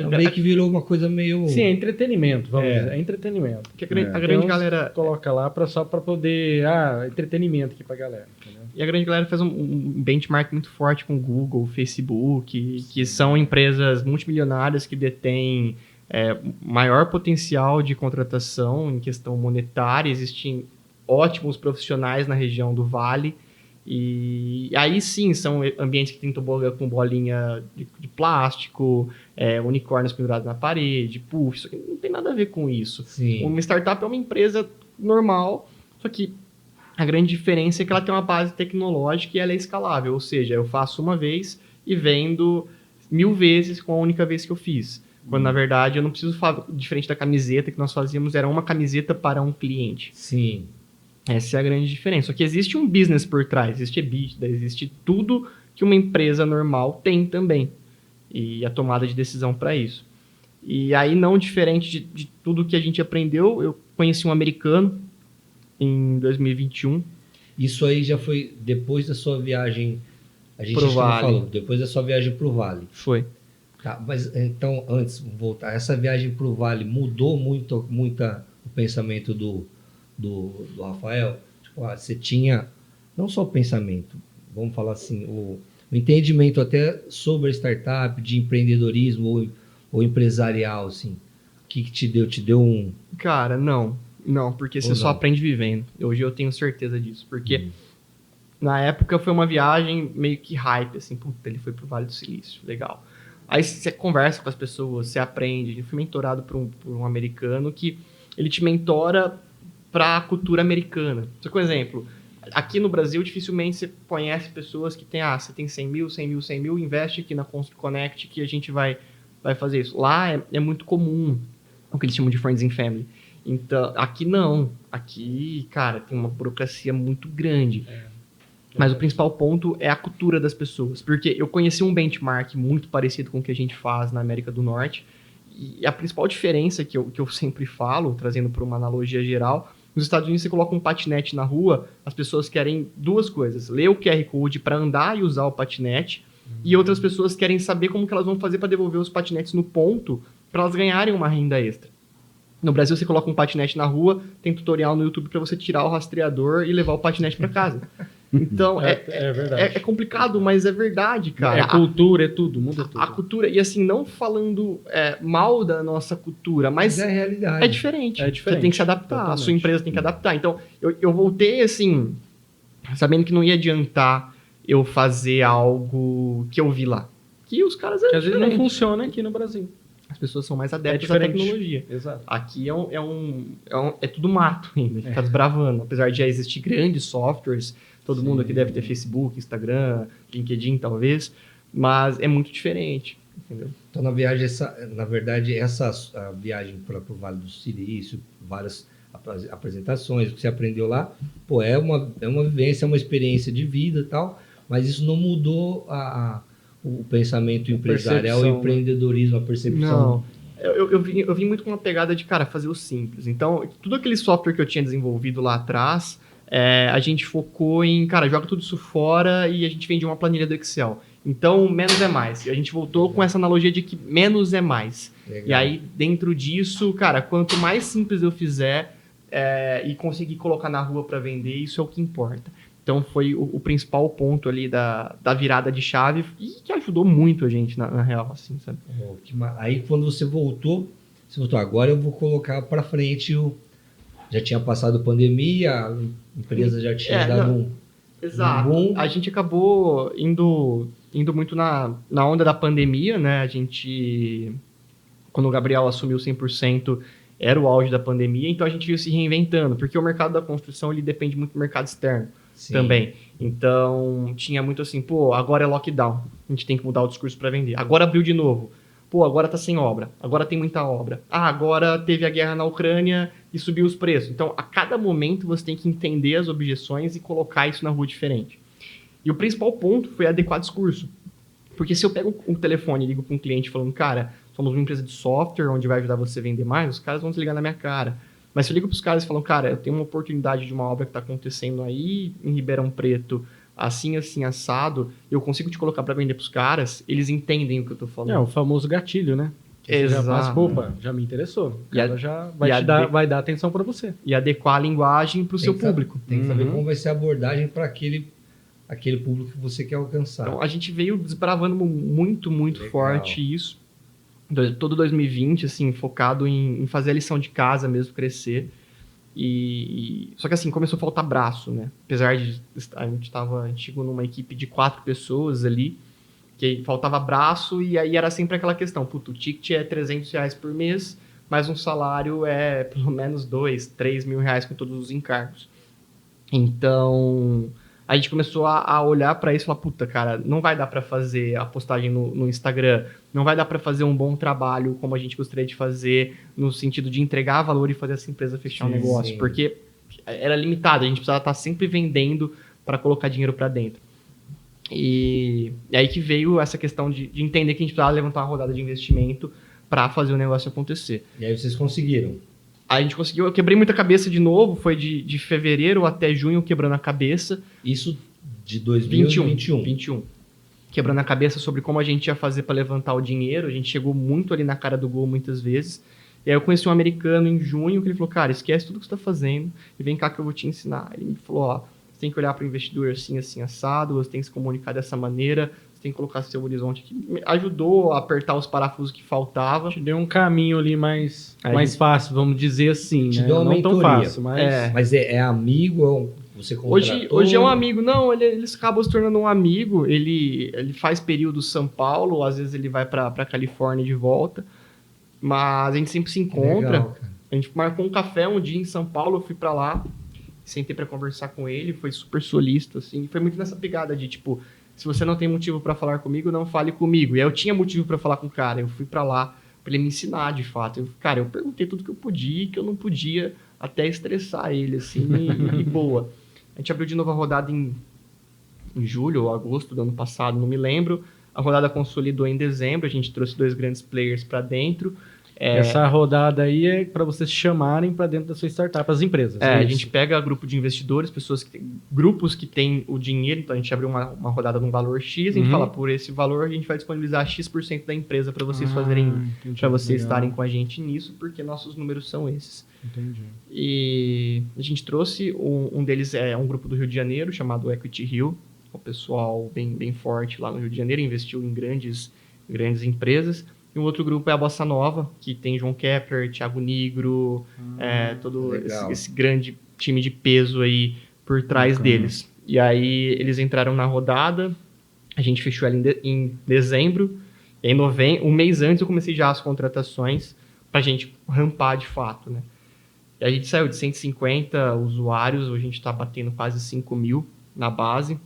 Meio que virou uma coisa meio. Sim, é entretenimento, vamos dizer. É entretenimento. Que a grande galera coloca lá só para poder. Entretenimento aqui pra galera. Entendeu? E a grande galera fez um benchmark muito forte com o Google, Facebook, que são empresas multimilionárias que detêm maior potencial de contratação em questão monetária. Existem ótimos profissionais na região do Vale. E aí sim, são ambientes que tem tobogã com bolinha de plástico, unicórnios pendurados na parede, puff, isso aqui não tem nada a ver com isso. Sim. Uma startup é uma empresa normal, só que a grande diferença é que ela tem uma base tecnológica e ela é escalável, ou seja, eu faço uma vez e vendo 1000 vezes com a única vez que eu fiz. Quando, na verdade, eu não preciso diferente da camiseta que nós fazíamos, era uma camiseta para um cliente. Sim. Essa é a grande diferença. Só que existe um business por trás, existe EBITDA, existe tudo que uma empresa normal tem também. E a tomada de decisão para isso. E aí, não diferente de tudo que a gente aprendeu, eu conheci um americano em 2021. Isso aí já foi depois da sua viagem, a gente Pro acho que não Vale. falou, depois da sua viagem para o Vale. Foi. Tá, mas então, antes de voltar, essa viagem para o Vale mudou muito o pensamento do Rafael? Tipo, você tinha, não só o pensamento, vamos falar assim, o entendimento até sobre a startup, de empreendedorismo ou empresarial, assim. O que te deu? Te deu um... Cara, não. Não, porque Ou você só não? aprende vivendo. Hoje eu tenho certeza disso. Porque na época foi uma viagem meio que hype, assim. Puta, ele foi pro Vale do Silício. Legal. Aí você conversa com as pessoas, você aprende. Eu fui mentorado por um americano que ele te mentora para a cultura americana. Só que, por exemplo, aqui no Brasil, dificilmente você conhece pessoas que têm, você tem 100 mil, investe aqui na Constru Connect que a gente vai fazer isso. Lá é muito comum o que eles chamam de Friends and Family. Então, aqui não. Aqui, cara, tem uma burocracia muito grande. Mas o principal ponto é a cultura das pessoas. Porque eu conheci um benchmark muito parecido com o que a gente faz na América do Norte. E a principal diferença que eu sempre falo, trazendo para uma analogia geral, nos Estados Unidos você coloca um patinete na rua, as pessoas querem duas coisas. Ler o QR Code para andar e usar o patinete. E outras pessoas querem saber como que elas vão fazer para devolver os patinetes no ponto para elas ganharem uma renda extra. No Brasil, você coloca um patinete na rua, tem tutorial no YouTube para você tirar o rastreador e levar o patinete para casa. Então, É verdade. é complicado, mas é verdade, cara. É cultura, é tudo, muda tudo. A cultura, e assim, não falando mal da nossa cultura, mas é a realidade. é diferente. É diferente, Você tem que se adaptar, totalmente. a sua empresa tem que adaptar. Então, eu voltei assim, sabendo que não ia adiantar eu fazer algo que eu vi lá. Que os caras Que às vezes não funciona aqui no Brasil. As pessoas são mais adeptas à diferente. tecnologia. Exato. Aqui é tudo mato ainda, a gente tá desbravando. Apesar de já existir grandes softwares, todo mundo aqui deve ter Facebook, Instagram, LinkedIn talvez, mas é muito diferente, entendeu? Então, na verdade, a viagem para o Vale do Silício, várias apresentações, o que você aprendeu lá, pô, é uma vivência, é uma experiência de vida e tal, mas isso não mudou o pensamento empresarial, o percepção, empreendedorismo, a percepção. Não, eu vim muito com uma pegada de, cara, fazer o simples. Então, tudo aquele software que eu tinha desenvolvido lá atrás, a gente focou em, cara, joga tudo isso fora e a gente vende uma planilha do Excel. Então, menos é mais. E a gente voltou com essa analogia de que menos é mais. Legal. E aí, dentro disso, cara, quanto mais simples eu fizer e conseguir colocar na rua para vender, isso é o que importa. Então, foi o principal ponto ali da virada de chave e que ajudou muito a gente, na real, assim, sabe? Aí, quando você voltou, agora eu vou colocar para frente já tinha passado pandemia, a empresa já tinha dado um... Exato. Bom. A gente acabou indo muito na onda da pandemia, né? A gente, quando o Gabriel assumiu 100%, era o auge da pandemia, então a gente veio se reinventando, porque o mercado da construção ele depende muito do mercado externo. Sim. Também. Então, tinha muito assim, agora é lockdown, a gente tem que mudar o discurso para vender. Agora abriu de novo. Agora tá sem obra. Agora tem muita obra. Agora teve a guerra na Ucrânia e subiu os preços. Então, a cada momento você tem que entender as objeções e colocar isso na rua diferente. E o principal ponto foi adequar discurso. Porque se eu pego o telefone e ligo para um cliente falando, cara, somos uma empresa de software onde vai ajudar você a vender mais, os caras vão desligar na minha cara. Mas se eu ligo para os caras e falo, cara, eu tenho uma oportunidade de uma obra que está acontecendo aí em Ribeirão Preto, assim, assado, eu consigo te colocar para vender para os caras, eles entendem o que eu tô falando. É o famoso gatilho, né? Você já passa, opa, já me interessou. E Ela já vai dar atenção para você. E adequar a linguagem para o seu público. Tem que saber como vai ser a abordagem para aquele público que você quer alcançar. Então, a gente veio desbravando muito, muito Legal. forte isso. Todo 2020, assim, focado em fazer a lição de casa mesmo, crescer. Só que assim, começou a faltar braço, né? Apesar de a gente chegou numa equipe de 4 pessoas ali, que faltava braço, e aí era sempre aquela questão, o ticket é R$300 por mês, mas um salário é pelo menos 2, 3 mil reais com todos os encargos. Então, a gente começou a olhar para isso e falar, puta, cara, não vai dar para fazer a postagem no Instagram, não vai dar para fazer um bom trabalho como a gente gostaria de fazer, no sentido de entregar valor e fazer essa empresa fechar um negócio, porque era limitado, a gente precisava estar sempre vendendo para colocar dinheiro para dentro. E aí que veio essa questão de entender que a gente precisava levantar uma rodada de investimento para fazer o negócio acontecer. E aí vocês conseguiram. Aí a gente conseguiu, eu quebrei muita cabeça de novo, foi de fevereiro até junho quebrando a cabeça. Isso de 2021. 21. Quebrando a cabeça sobre como a gente ia fazer para levantar o dinheiro. A gente chegou muito ali na cara do gol muitas vezes. E aí eu conheci um americano em junho que ele falou, cara, esquece tudo que você está fazendo e vem cá que eu vou te ensinar. Ele me falou, ó, você tem que olhar para o investidor assim, assim, assado, você tem que se comunicar dessa maneira, você tem que colocar seu horizonte aqui. Me ajudou a apertar os parafusos que faltavam. Te deu um caminho ali mais fácil, vamos dizer assim, Te né? deu uma Não mentoria. tão fácil, mas... Mas é amigo? Você contratou? Hoje é um amigo. Não, ele acabou se tornando um amigo. Ele faz período São Paulo, às vezes ele vai para Califórnia de volta. Mas a gente sempre se encontra. Legal, cara. A gente marcou um café um dia em São Paulo, eu fui para lá, sentei para conversar com ele, foi super solícito, assim. Foi muito nessa pegada de, tipo, se você não tem motivo para falar comigo, não fale comigo. E aí eu tinha motivo para falar com o cara, eu fui para lá para ele me ensinar, de fato. Eu perguntei tudo que eu podia e que eu não podia, até estressar ele, assim, e boa. A gente abriu de novo a rodada em julho ou agosto do ano passado, não me lembro. A rodada consolidou em dezembro, a gente trouxe 2 grandes players para dentro. Essa rodada aí é para vocês chamarem para dentro da sua startup as empresas. A gente pega grupo de investidores, grupos que têm o dinheiro, então a gente abre uma rodada num valor X, a gente fala, por esse valor a gente vai disponibilizar X% da empresa para vocês fazerem, para vocês estarem com a gente nisso, porque nossos números são esses. Entendi. E a gente trouxe, um deles é um grupo do Rio de Janeiro, chamado Equity Rio, o pessoal bem forte lá no Rio de Janeiro, investiu em grandes empresas. E um outro grupo é a Bossa Nova, que tem João Kepler, Thiago Nigro, todo esse grande time de peso aí por trás deles. E aí eles entraram na rodada, a gente fechou ela em dezembro, e em novembro, um mês antes eu comecei já as contratações pra gente rampar de fato, né? E a gente saiu de 150 usuários, hoje a gente está batendo quase 5 mil na base.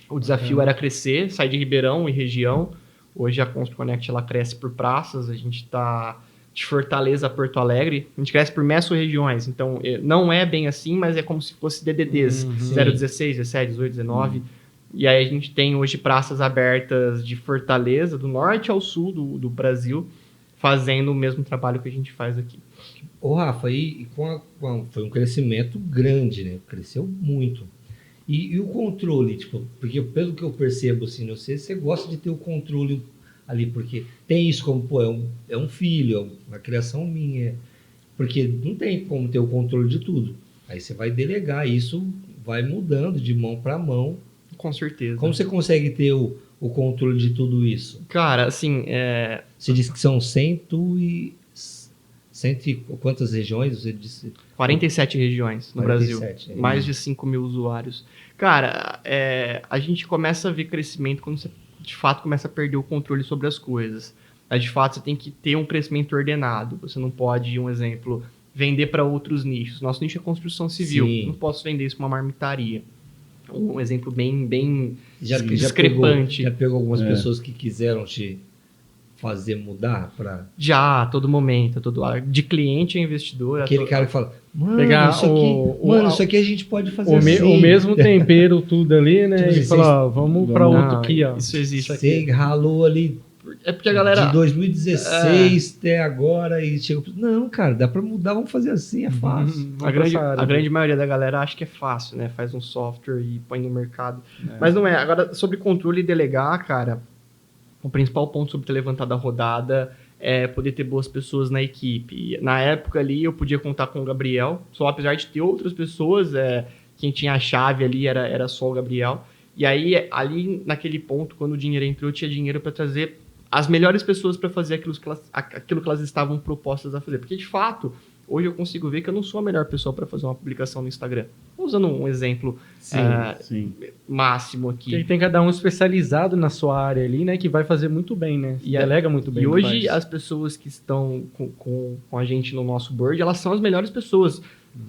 O desafio era crescer, sair de Ribeirão e região. Hoje a Constru Connect ela cresce por praças, a gente está de Fortaleza a Porto Alegre, a gente cresce por mesorregiões, então não é bem assim, mas é como se fosse DDDs, 016, 17, 18, 19, e aí a gente tem hoje praças abertas de Fortaleza, do norte ao sul do Brasil, fazendo o mesmo trabalho que a gente faz aqui. Ô, Rafa, foi um crescimento grande, né? Cresceu muito. E o controle, tipo, porque pelo que eu percebo, assim, você gosta de ter o controle ali, porque tem isso como, pô, é um filho, é uma criação minha, porque não tem como ter o controle de tudo. Aí você vai delegar, isso vai mudando de mão para mão. Com certeza. Como você consegue ter o controle de tudo isso? Cara, assim, Você disse que são 100 quantas regiões? Você disse? 47 regiões no 47, Brasil, mais de 5 mil usuários. Cara, a gente começa a ver crescimento quando você, de fato, começa a perder o controle sobre as coisas. Mas, de fato, você tem que ter um crescimento ordenado. Você não pode, um exemplo, vender para outros nichos. Nosso nicho é construção civil. Sim. Não posso vender isso para uma marmitaria. Um exemplo bem Já discrepante. Já pegou algumas pessoas que quiseram te fazer mudar para... Já, a todo momento. De cliente a investidor. Aquele cara que fala, mano, Pegar isso aqui a gente pode fazer assim. O mesmo tempero tudo ali, né? Tipo, e falar, ó, vamos para outro aqui, ó. Isso existe Você aqui. ralou ali É porque a galera... de 2016 até agora e chegou... Não, cara, dá para mudar, vamos fazer assim, é fácil. A grande maioria da galera acha que é fácil, né? Faz um software e põe no mercado. Mas não é. Agora, sobre controle e delegar, cara, o principal ponto sobre ter levantado a rodada é poder ter boas pessoas na equipe. Na época ali, eu podia contar com o Gabriel, só apesar de ter outras pessoas, quem tinha a chave ali era só o Gabriel. E aí, ali naquele ponto, quando o dinheiro entrou, eu tinha dinheiro para trazer as melhores pessoas para fazer aquilo que elas estavam propostas a fazer. Porque, de fato, hoje eu consigo ver que eu não sou a melhor pessoa para fazer uma publicação no Instagram. Usando um exemplo máximo aqui. Porque tem cada um especializado na sua área ali, né? Que vai fazer muito bem, né? E delega muito bem. E hoje as pessoas que estão com a gente no nosso board, elas são as melhores pessoas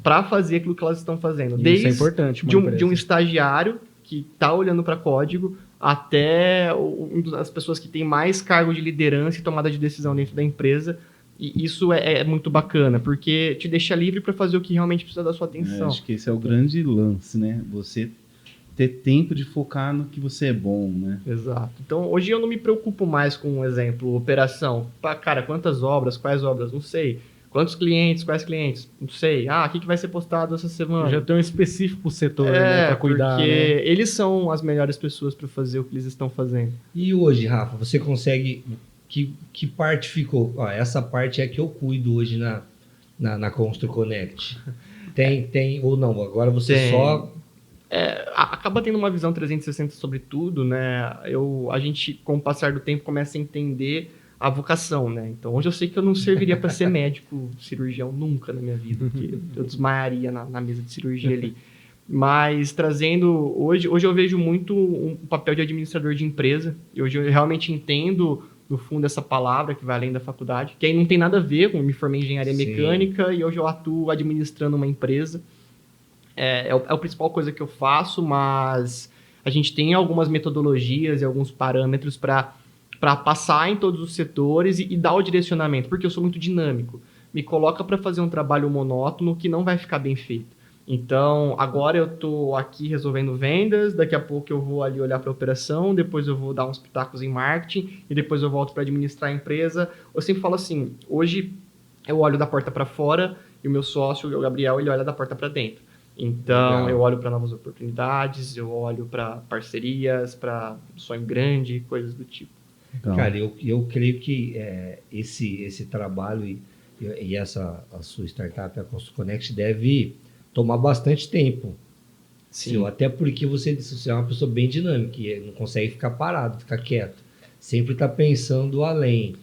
para fazer aquilo que elas estão fazendo. Isso é importante. De um estagiário que tá olhando para código, até as pessoas que têm mais cargo de liderança e tomada de decisão dentro da empresa. E isso é muito bacana, porque te deixa livre para fazer o que realmente precisa da sua atenção. Acho que esse é o grande lance, né? Você ter tempo de focar no que você é bom, né? Exato. Então, hoje eu não me preocupo mais com, exemplo, operação. Cara, quantas obras, quais obras? Não sei. Quantos clientes, quais clientes? Não sei. O que vai ser postado essa semana? Já tem um específico pro setor, né, para cuidar, porque né? eles são as melhores pessoas para fazer o que eles estão fazendo. E hoje, Rafa, você consegue... Que parte ficou? Essa parte é que eu cuido hoje na Constru Connect. Tem ou não? Agora você Tem. só... Acaba tendo uma visão 360 sobre tudo, né? A gente, com o passar do tempo, começa a entender a vocação, né? Então, hoje eu sei que eu não serviria para ser médico, cirurgião, nunca na minha vida, porque eu desmaiaria na mesa de cirurgia ali. Mas trazendo... Hoje eu vejo muito um papel de administrador de empresa. E hoje eu realmente entendo, no fundo, essa palavra que vai além da faculdade, que aí não tem nada a ver com... Me formei em engenharia mecânica e hoje eu atuo administrando uma empresa. É a principal coisa que eu faço, mas a gente tem algumas metodologias e alguns parâmetros para passar em todos os setores e dar o direcionamento, porque eu sou muito dinâmico. Me coloca para fazer um trabalho monótono que não vai ficar bem feito. Então, agora eu estou aqui resolvendo vendas, daqui a pouco eu vou ali olhar para a operação, depois eu vou dar uns pitacos em marketing e depois eu volto para administrar a empresa. Eu sempre falo assim, hoje eu olho da porta para fora e o meu sócio, o Gabriel, ele olha da porta para dentro. Então, eu olho para novas oportunidades, eu olho para parcerias, para sonho grande, coisas do tipo. Então, Cara, eu creio que esse trabalho e a sua startup, a Constru Connect, deve tomar bastante tempo. Sim. Até porque você é uma pessoa bem dinâmica, e não consegue ficar parado, ficar quieto. Sempre está pensando além.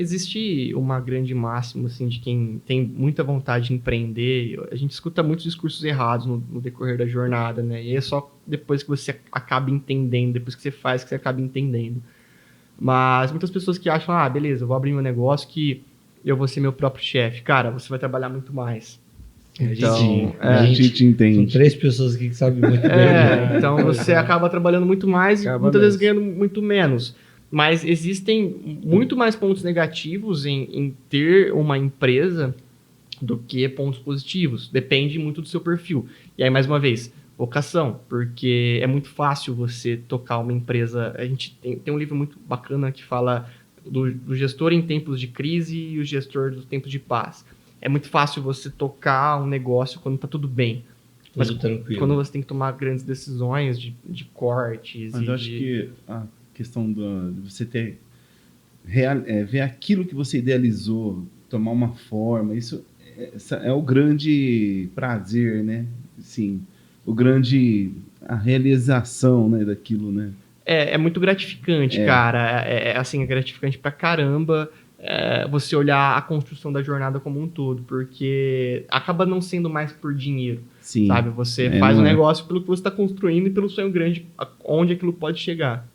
Existe uma grande máxima assim, de quem tem muita vontade de empreender. A gente escuta muitos discursos errados no decorrer da jornada, né? E é só depois que você acaba entendendo, depois que você faz, que você acaba entendendo. Mas muitas pessoas que acham, beleza, eu vou abrir meu negócio que eu vou ser meu próprio chefe. Cara, você vai trabalhar muito mais. Então, a gente São entende. 3 pessoas aqui que sabem muito bem. né? então você acaba trabalhando muito mais e muitas vezes ganhando muito menos. Mas existem muito mais pontos negativos em ter uma empresa do que pontos positivos. Depende muito do seu perfil. E aí, mais uma vez, vocação. Porque é muito fácil você tocar uma empresa. A gente tem um livro muito bacana que fala do gestor em tempos de crise e o gestor dos tempos de paz. É muito fácil você tocar um negócio quando está tudo bem. Mas tranquilo. quando você tem que tomar grandes decisões de cortes... Mas eu acho que a questão de você ver aquilo que você idealizou, tomar uma forma, isso é o grande prazer, né? Sim, a realização, né, daquilo, né? É muito gratificante, cara. Assim, é gratificante pra caramba você olhar a construção da jornada como um todo, porque acaba não sendo mais por dinheiro, Sim. sabe? Você faz um negócio pelo que você está construindo e pelo sonho grande, onde aquilo pode chegar.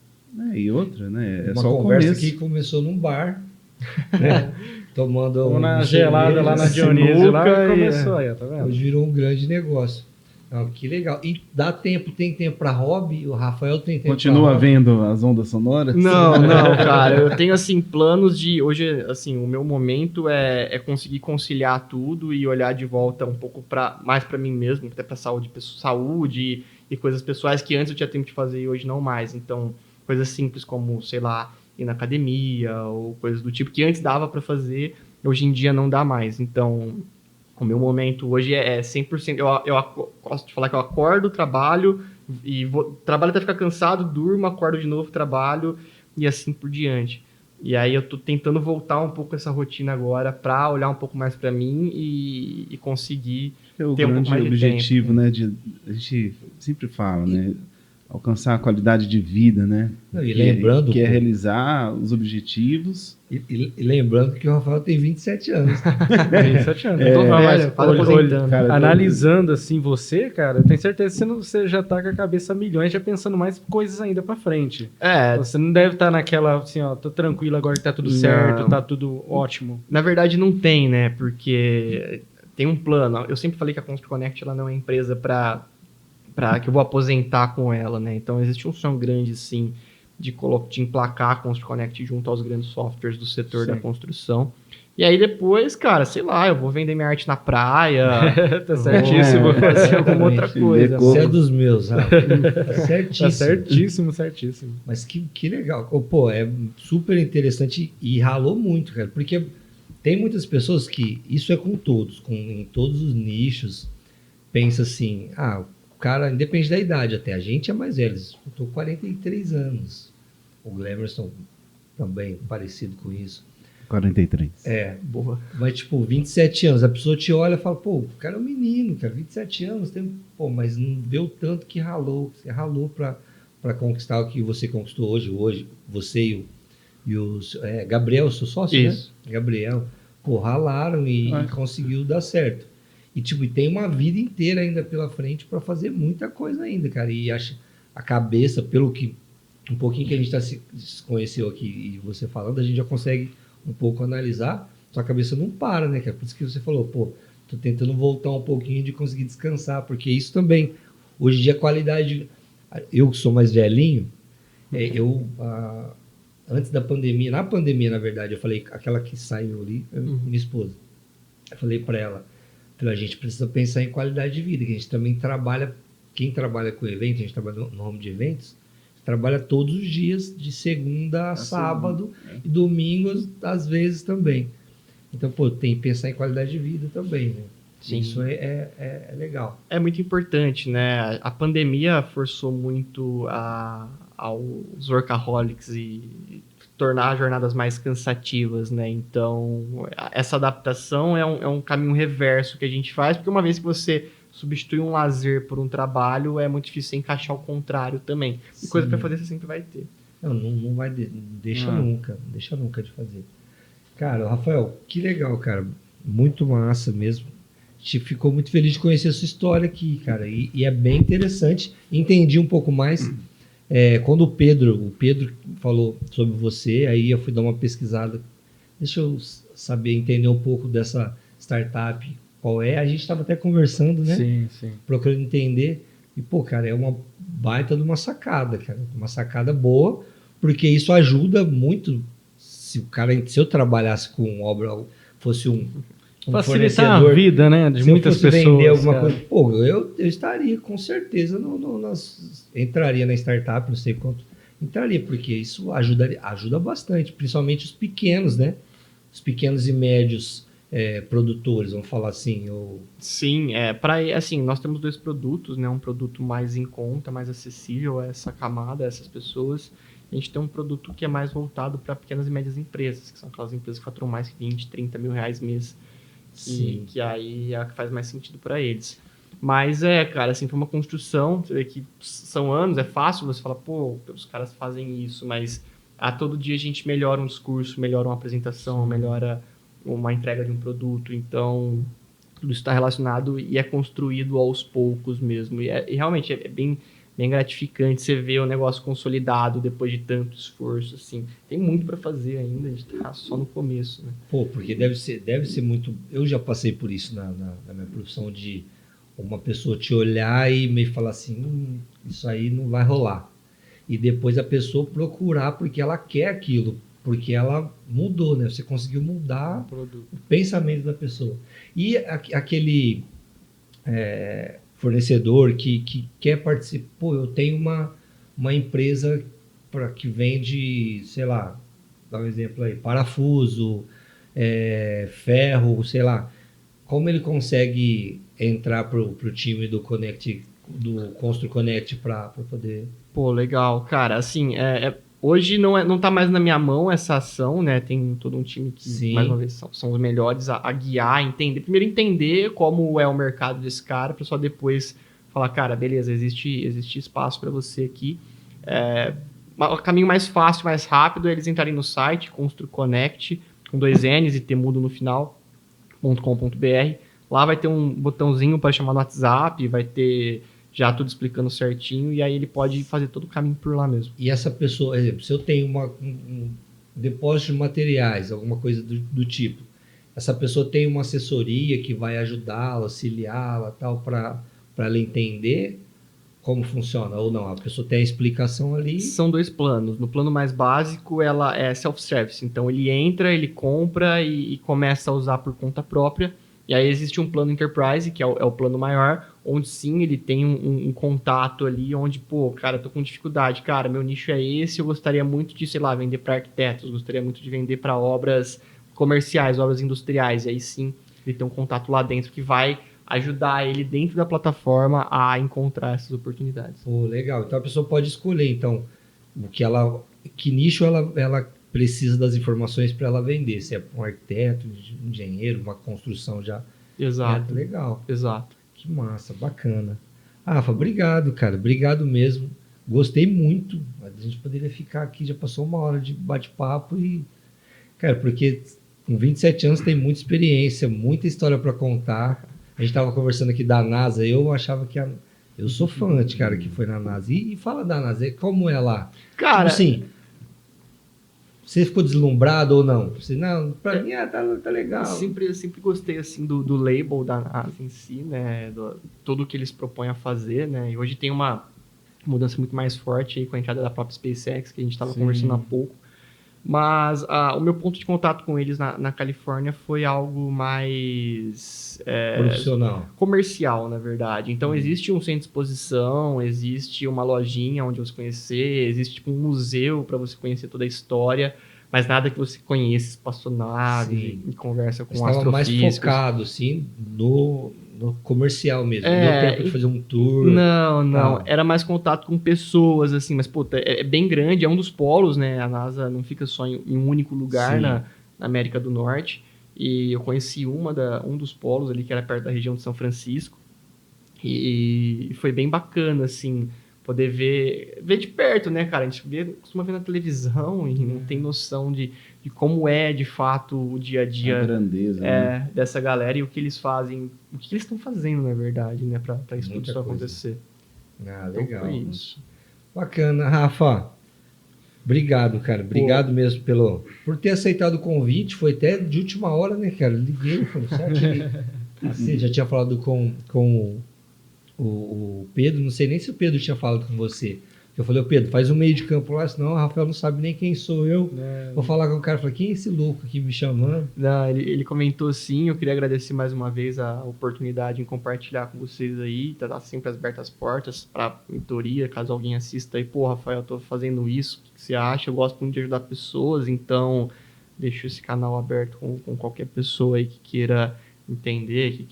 E outra, né? Uma só conversa o começo. que começou num bar, né? Tomando Uma um gelada lá na Dionísio lá e começou aí, tá vendo? Hoje virou um grande negócio. Que legal. E tem tempo para hobby? O Rafael tem tempo Continua pra hobby? vendo as ondas sonoras? Não, cara. Eu tenho, assim, planos de... Hoje, assim, o meu momento é conseguir conciliar tudo e olhar de volta um pouco mais para mim mesmo, até para saúde e coisas pessoais que antes eu tinha tempo de fazer e hoje não mais. Então, coisas simples como, sei lá, ir na academia ou coisas do tipo que antes dava para fazer, hoje em dia não dá mais. Então... O meu momento hoje é 100%. Eu gosto de falar que eu acordo, trabalho, trabalho até ficar cansado, durmo, acordo de novo, trabalho e assim por diante. E aí eu tô tentando voltar um pouco essa rotina agora para olhar um pouco mais para mim e conseguir É o ter um pouco grande mais de objetivo, né? A gente sempre fala, né? Alcançar a qualidade de vida, né? E lembrando... Que é realizar os objetivos. E lembrando que o Rafael tem 27 anos. 27 anos. Analisando assim você, cara, eu tenho certeza que você já tá com a cabeça a milhões, já pensando mais coisas ainda pra frente. Você não deve estar naquela assim, tô tranquilo agora que tá tudo certo, tá tudo ótimo. Na verdade não tem, né? Porque tem um plano. Eu sempre falei que a Constru Connect ela não é empresa para que eu vou aposentar com ela, né? Então existe um sonho grande, sim, de emplacar a Constru Connect junto aos grandes softwares do setor da construção. E aí depois, cara, sei lá, eu vou vender minha arte na praia. Tá certíssimo. Vou fazer alguma outra coisa. Você é dos meus, Rafa. Certíssimo. Tá certíssimo, certíssimo. Mas que legal. Pô, é super interessante e ralou muito, cara. Porque tem muitas pessoas que, isso é com todos, em todos os nichos, pensa assim, o cara, independe da idade até, a gente é mais velho, eu tô com 43 anos. O Glemerson também parecido com isso. 43. Boa. Mas, tipo, 27 anos, a pessoa te olha e fala, pô, o cara é um menino, cara, 27 anos, mas não deu tanto que ralou. Você ralou pra conquistar o que você conquistou hoje, você e os... Gabriel, seu sócio, Isso. né? Gabriel, pô, ralaram e conseguiu dar certo. E, tipo, tem uma vida inteira ainda pela frente para fazer muita coisa ainda, cara. E acho a cabeça, pelo que... Um pouquinho que a gente se conheceu aqui e você falando, a gente já consegue um pouco analisar, sua cabeça não para, né, cara? Por isso que você falou, pô, tô tentando voltar um pouquinho de conseguir descansar, porque isso também, hoje em dia, a qualidade... Eu que sou mais velhinho, antes da pandemia, na pandemia, na verdade, eu falei, aquela que saiu ali, minha esposa, eu falei para ela, a gente precisa pensar em qualidade de vida, que a gente também trabalha, quem trabalha com eventos, a gente trabalha no ramo de eventos, trabalha todos os dias, de segunda a sábado, e domingos, às vezes, também. Então, pô, tem que pensar em qualidade de vida também, né? Sim. Isso é legal. É muito importante, né? A pandemia forçou muito aos workaholics e tornar as jornadas mais cansativas, né? Então, essa adaptação é um caminho reverso que a gente faz, porque uma vez que você substitui um lazer por um trabalho, é muito difícil você encaixar o contrário também. E coisa para fazer você sempre vai ter. Não vai, deixa nunca de fazer. Cara, Rafael, que legal, cara. Muito massa mesmo. A gente ficou muito feliz de conhecer a sua história aqui, cara. E é bem interessante. Entendi um pouco mais. Quando o Pedro falou sobre você, aí eu fui dar uma pesquisada. Deixa eu entender um pouco dessa startup, qual é. A gente estava até conversando, né? Sim. Procurando entender. E, pô, cara, é uma baita de uma sacada, cara. Uma sacada boa, porque isso ajuda muito. Se eu trabalhasse com obra, fosse um facilitar fornecedor, a vida, né, de muitas pessoas. Se eu fosse vender alguma coisa, pô, eu estaria com certeza, entraria na startup, não sei quanto, entraria, porque isso ajuda bastante, principalmente os pequenos, né? Os pequenos e médios produtores, vamos falar assim. Sim, assim, nós temos 2 produtos, né? Um produto mais em conta, mais acessível a essa camada, a essas pessoas. A gente tem um produto que é mais voltado para pequenas e médias empresas, que são aquelas empresas que faturam mais que 20, 30 mil reais mês, que aí é a que faz mais sentido para eles. Mas cara, assim, foi uma construção, você vê que são anos, é fácil você falar, pô, os caras fazem isso, mas a todo dia a gente melhora um discurso, melhora uma apresentação, melhora uma entrega de um produto, então tudo isso está relacionado e é construído aos poucos mesmo, e realmente é bem gratificante você ver o negócio consolidado depois de tanto esforço, assim. Tem muito para fazer ainda, a gente tá só no começo, né? Pô, porque deve ser muito... Eu já passei por isso na minha profissão, de uma pessoa te olhar e meio falar assim, isso aí não vai rolar. E depois a pessoa procurar porque ela quer aquilo, porque ela mudou, né? Você conseguiu mudar o pensamento da pessoa. E aquele... fornecedor que quer participar, pô, eu tenho uma empresa que vende, sei lá, dá um exemplo aí, parafuso, ferro, sei lá, como ele consegue entrar pro time do Constru Connect para poder... Pô, legal, cara, assim, hoje não tá mais na minha mão essa ação, né? Tem todo um time que, Sim, mais uma vez, são os melhores a guiar, entender. Primeiro entender como é o mercado desse cara, para só depois falar, cara, beleza, existe espaço para você aqui. O caminho mais fácil, mais rápido é eles entrarem no site, Constru Connect, com 2 N's e ter mudo no final, .com.br. Lá vai ter um botãozinho para chamar no WhatsApp, vai ter... já tudo explicando certinho, e aí ele pode fazer todo o caminho por lá mesmo. E essa pessoa, por exemplo, se eu tenho um depósito de materiais, alguma coisa do tipo, essa pessoa tem uma assessoria que vai ajudá-la, auxiliá-la, tal, para ela entender, como funciona ou não? A pessoa tem a explicação ali. São 2 planos. No plano mais básico, ela é self-service. Então, ele entra, ele compra e começa a usar por conta própria. E aí, existe um plano Enterprise, que é o plano maior, onde sim, ele tem um contato ali, onde, pô, cara, eu tô com dificuldade. Cara, meu nicho é esse, eu gostaria muito de, sei lá, vender para arquitetos, gostaria muito de vender para obras comerciais, obras industriais. E aí, sim, ele tem um contato lá dentro que vai ajudar ele dentro da plataforma a encontrar essas oportunidades. Pô, legal. Então a pessoa pode escolher, então, que nicho ela precisa das informações para ela vender. Se é um arquiteto, um engenheiro, uma construção já. Exato. É, legal. Exato. Que massa, bacana. Rafa, obrigado, cara. Obrigado mesmo. Gostei muito. A gente poderia ficar aqui, já passou 1 hora de bate-papo e, cara, porque com 27 anos tem muita experiência, muita história para contar. A gente estava conversando aqui da NASA, eu achava que eu sou fã de cara que foi na NASA. E fala da NASA, como é lá? Cara, tipo assim, você ficou deslumbrado ou não? Você, não, pra mim tá legal. eu sempre gostei assim do label da NASA em si, né? Tudo que eles propõem a fazer, né? E hoje tem uma mudança muito mais forte aí com a entrada da própria SpaceX, que a gente estava conversando há pouco. Mas o meu ponto de contato com eles na Califórnia foi algo mais profissional, comercial, na verdade. Então, existe um centro de exposição, existe uma lojinha onde você conhecer, existe tipo, um museu para você conhecer toda a história, mas nada que você conheça espaçonave e conversa com astrofísicos. Estava mais focado, assim, no comercial mesmo. Não deu tempo de fazer um tour. Não. Era mais contato com pessoas, assim. Mas, puta, é bem grande. É um dos polos, né? A NASA não fica só em um único lugar na América do Norte. E eu conheci um dos polos ali, que era perto da região de São Francisco. E foi bem bacana, assim, poder ver de perto, né, cara? A gente costuma ver na televisão e não tem noção de como é, de fato, o dia a dia. A grandeza, né? Dessa galera e o que eles fazem, o que eles estão fazendo, na verdade, né, pra isso tudo isso acontecer. Ah, legal. Então foi isso. Bacana, Rafa. Obrigado, cara. Obrigado mesmo por ter aceitado o convite. Foi até de última hora, né, cara? Liguei, falei, certo? Assim, já tinha falado com o Pedro, não sei nem se o Pedro tinha falado com você. Eu falei, Pedro, faz um meio de campo lá, senão o Rafael não sabe nem quem sou eu. Vou falar com o cara, falei, quem é esse louco aqui me chamando? Não, ele comentou sim, eu queria agradecer mais uma vez a oportunidade em compartilhar com vocês aí, tá sempre abertas as portas para mentoria, caso alguém assista aí, pô, Rafael, eu tô fazendo isso, o que você acha? Eu gosto muito de ajudar pessoas, então deixo esse canal aberto com qualquer pessoa aí que queira entender, que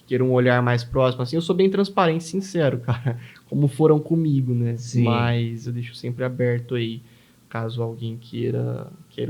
queira um olhar mais próximo, assim, eu sou bem transparente e sincero, cara, como foram comigo, né? Sim. Mas eu deixo sempre aberto aí, caso alguém queira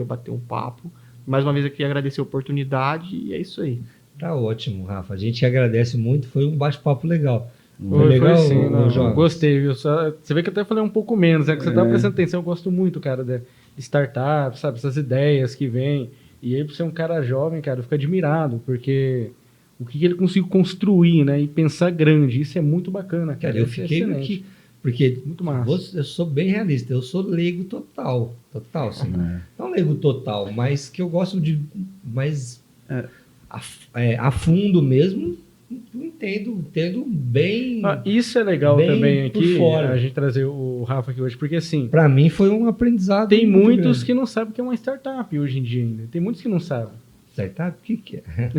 bater um papo. Mais uma vez eu queria agradecer a oportunidade e é isso aí. Tá ótimo, Rafa, a gente agradece muito, foi um bate-papo legal. Foi legal, sim, João? Gostei, viu? Você vê que eu até falei um pouco menos, né? Que você tá prestando atenção, eu gosto muito, cara, de startup, sabe? Essas ideias que vêm. E aí, por ser um cara jovem, cara, eu fico admirado, porque o que ele conseguiu construir, né? E pensar grande, isso é muito bacana, cara. Eu fiquei aqui, porque muito massa. Eu sou bem realista, eu sou leigo total, assim. Não leigo total, mas que eu gosto de mais a fundo mesmo, entendo bem. Isso é legal bem também aqui, fora. A gente trazer o Rafa aqui hoje, porque assim... Para mim foi um aprendizado. Tem muitos grande. Que não sabem o que é uma startup hoje em dia ainda. Tem muitos que não sabem. Startup? O que é?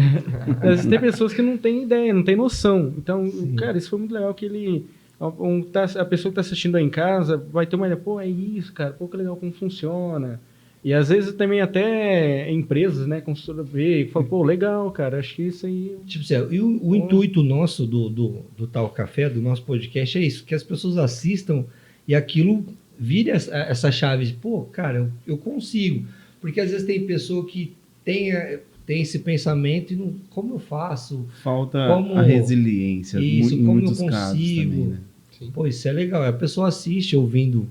Tem pessoas que não têm ideia, não têm noção. Então, cara, isso foi muito legal que ele... a pessoa que está assistindo aí em casa vai ter uma ideia, pô, é isso, cara, pô, que legal como funciona. E às vezes também até empresas, né, consultora vê e fala, pô, legal, cara, acho que isso aí... Tipo assim, e o intuito nosso do Tal Café, do nosso podcast, é isso, que as pessoas assistam e aquilo vire essa chave, pô, cara, eu consigo. Porque às vezes tem pessoa que tem esse pensamento e não, como eu faço? Falta a resiliência, isso, em como muitos eu casos consigo? também, né? Sim. Pô, isso é legal, a pessoa assiste ouvindo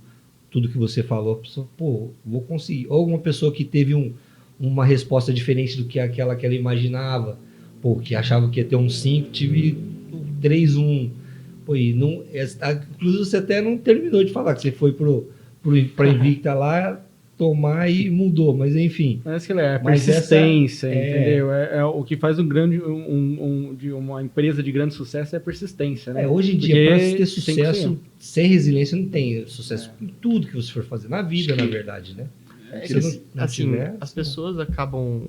tudo que você falou, a pessoa, pô, vou conseguir. Ou uma pessoa que teve uma resposta diferente do que aquela que ela imaginava, pô, que achava que ia ter um 5, tive 3-1. Pô, e não, inclusive você até não terminou de falar, que você foi pra Invicta lá, tomar e mudou, mas enfim. Mas que é a Mas persistência, essa entendeu? É o que faz de uma empresa de grande sucesso é a persistência, né? Hoje em dia, Porque para ter tem que sucesso, ser. sem resiliência não tem sucesso em tudo que você for fazer, na vida, na verdade, né? Se não assim, tiver, as pessoas acabam...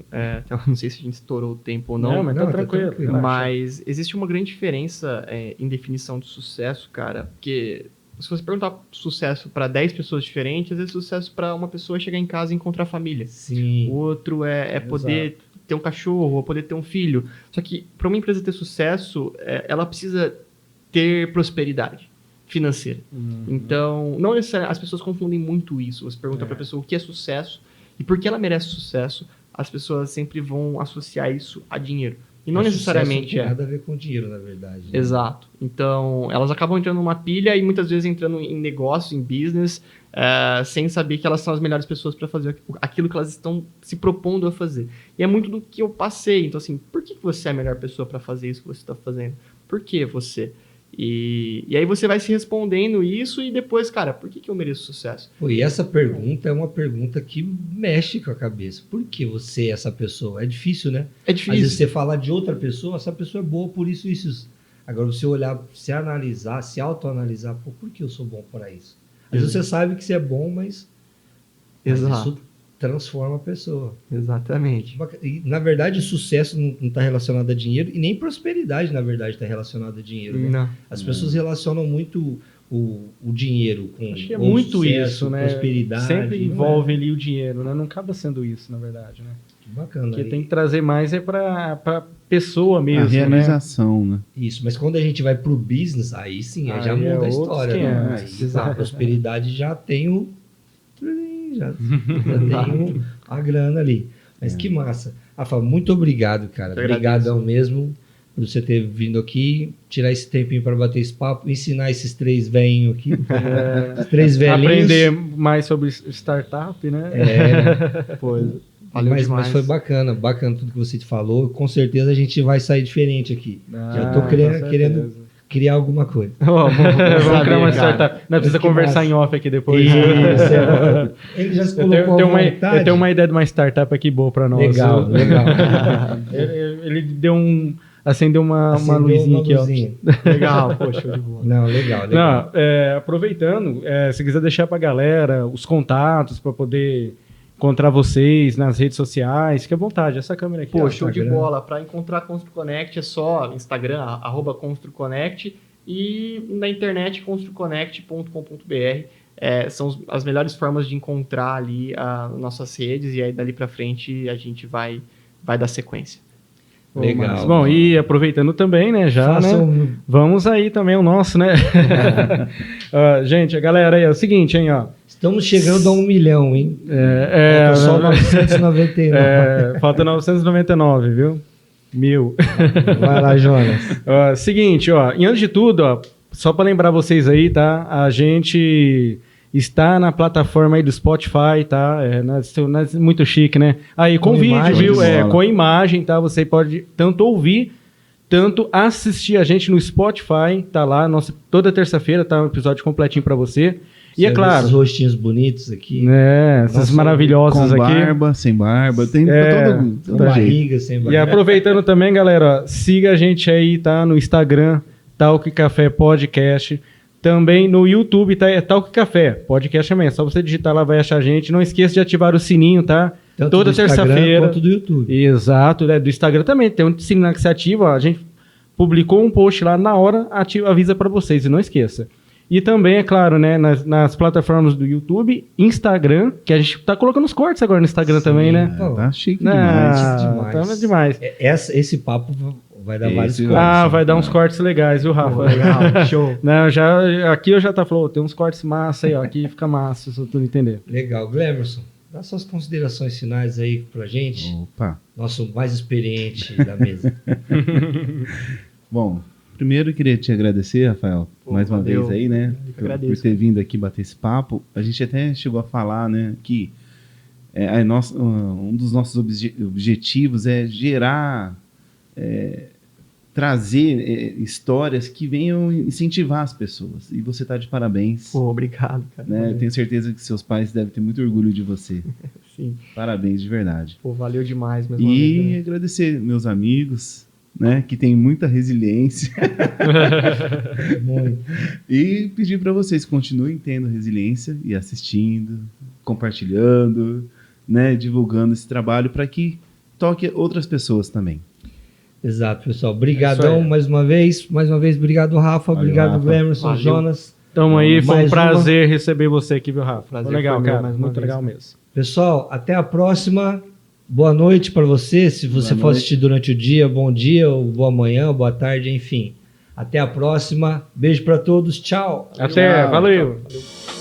eu não sei se a gente estourou o tempo ou não, Mas Não, tá tá tranquilo. tranquilo. relaxa. mas existe uma grande diferença em definição de sucesso, cara, porque se você perguntar sucesso para 10 pessoas diferentes, às vezes sucesso para uma pessoa é chegar em casa e encontrar a família. sim. O outro é poder ter um cachorro, ou poder ter um filho. Só que para uma empresa ter sucesso, ela precisa ter prosperidade financeira. Então, não necessariamente, as pessoas confundem muito isso. Você pergunta para a pessoa o que é sucesso e por que ela merece sucesso, as pessoas sempre vão associar isso a dinheiro. E não necessariamente Sucesso não tem nada a ver com dinheiro, na verdade. né? Exato. Então, elas acabam entrando numa pilha e muitas vezes entrando em negócio, em business, sem saber que elas são as melhores pessoas para fazer aquilo que elas estão se propondo a fazer. E é muito do que eu passei. Então, assim, por que você é a melhor pessoa para fazer isso que você está fazendo? Por que você? E aí você vai se respondendo isso e depois, cara, por que eu mereço sucesso? Pô, e essa pergunta é uma pergunta que mexe com a cabeça. Por que você é essa pessoa? É difícil, né? É Às vezes difícil. você falar de outra pessoa, essa pessoa é boa por isso, isso. Agora você olhar, se analisar, se autoanalisar, pô, por que eu sou bom para isso? Às vezes você sabe que você é bom, mas Exato. isso transforma a pessoa. Exatamente. E, na verdade, o sucesso não está relacionado a dinheiro e nem prosperidade, na verdade, está relacionada a dinheiro. Né? Não. As pessoas relacionam muito o dinheiro com Acho que é ou muito sucesso, isso, né? prosperidade. Sempre não envolve é? ali o dinheiro, né? Não acaba sendo isso, na verdade, né? Que bacana. Porque E- tem que trazer mais para pessoa mesmo, A né? realização, né? Isso, mas quando a gente vai pro business, aí sim, aí já Aí é muda a outros história. Né? 500. Aí, a prosperidade já tem já tem a grana ali. Mas que massa. Rafa, muito obrigado, cara. Eu agradeço. Obrigadão mesmo por você ter vindo aqui, tirar esse tempinho para bater esse papo, ensinar esses três velhinhos aqui. Os três velhinhos. Aprender mais sobre startup, né? Pois. Valeu mas demais. foi bacana tudo que você falou. Com certeza a gente vai sair diferente aqui. Já tô com querendo certeza. criar alguma coisa. Vamos criar uma cara. startup. Nós precisamos Que conversar massa. em off aqui depois. Isso, ele já se Eu colocou tenho, à vontade. eu tenho uma ideia de uma startup aqui boa para nós. Legal, legal. Ele deu acendeu uma Acendeu luzinha uma aqui, luzinha. Legal, poxa, show de bola. Não, legal. Não, aproveitando, se quiser deixar para a galera os contatos para poder encontrar vocês nas redes sociais, fique à vontade. Essa câmera aqui. Pô, ó, show de Instagram. bola. Para encontrar ConstruConnect é só Instagram, @ConstruConnect, e na internet construconnect.com.br. São as melhores formas de encontrar ali as nossas redes, e aí dali para frente a gente vai dar sequência. Legal. Mas, bom, e aproveitando também, né, já, né, vamos aí também o nosso, né? Gente, a galera aí, é o seguinte, hein, ó. Estamos chegando a 1 milhão, hein? Falta só 999. Falta 999, viu? 1000. Vai lá, Jonas. Seguinte, ó, e antes de tudo, ó, só para lembrar vocês aí, tá? A gente está na plataforma aí do Spotify, tá? Muito chique, né? Aí, com vídeo, imagem, viu? bola. Com imagem, tá? Você pode tanto ouvir, tanto assistir a gente no Spotify, tá lá. Toda terça-feira tá um episódio completinho para você. E é claro, Esses rostinhos bonitos aqui. essas Nossa, maravilhosas Com aqui. barba, sem barba, tem Com todo jeito. barriga, sem E barriga. aproveitando também, galera, ó, siga a gente aí, tá? No Instagram, Talk Café Podcast. Também no YouTube, tá? É Talk Café Podcast também. É só você digitar lá, vai achar a gente. Não esqueça de ativar o sininho, tá? Tanto Toda do Instagram terça-feira. quanto do YouTube. Exato, né? Do Instagram também. Tem um sininho lá que você ativa, ó. A gente publicou um post lá na hora, avisa pra vocês. E não esqueça. E também, é claro, né? Nas plataformas do YouTube, Instagram, que a gente tá colocando os cortes agora no Instagram também, né? Pô, Tá chique Ah, demais. tá demais. Esse papo vai dar vários Esse cortes. Vai dar uns cortes legais, viu, Rafa? Legal, show. Não, aqui eu já tá falando, tem uns cortes massa aí, ó. Aqui fica massa, se tu não entender. Legal. Glemerson, dá suas considerações finais aí pra gente. Opa. Nosso mais experiente da mesa. Bom, primeiro eu queria te agradecer, Rafael, Pô, mais uma valeu. vez aí, né? Eu que Por agradeço. ter vindo aqui bater esse papo. A gente até chegou a falar, né, que um dos nossos objetivos é gerar trazer histórias que venham incentivar as pessoas. E você tá de parabéns. Pô, obrigado, cara. Né? Eu tenho certeza que seus pais devem ter muito orgulho de você. Sim. Parabéns, de verdade. Pô, valeu demais mesmo. E agradecer meus amigos, né, que têm muita resiliência. Muito. E pedir para vocês que continuem tendo resiliência e assistindo, compartilhando, né, divulgando esse trabalho para que toque outras pessoas também. Exato, pessoal. Obrigadão mais uma vez. Mais uma vez, obrigado, Rafa. Valeu, obrigado, Rafa. Emerson, Valeu. Jonas. Tamo aí, foi um Mais prazer receber você aqui, viu, Rafa? Prazer Foi legal, foi meu, cara. mais uma Muito vez, legal cara. mesmo. Pessoal, até a próxima. Boa noite para você. Se você Boa for noite. assistir durante o dia, bom dia, ou boa manhã, ou boa tarde, enfim. Até a próxima. Beijo para todos. Tchau. Até, Tchau. valeu. Valeu.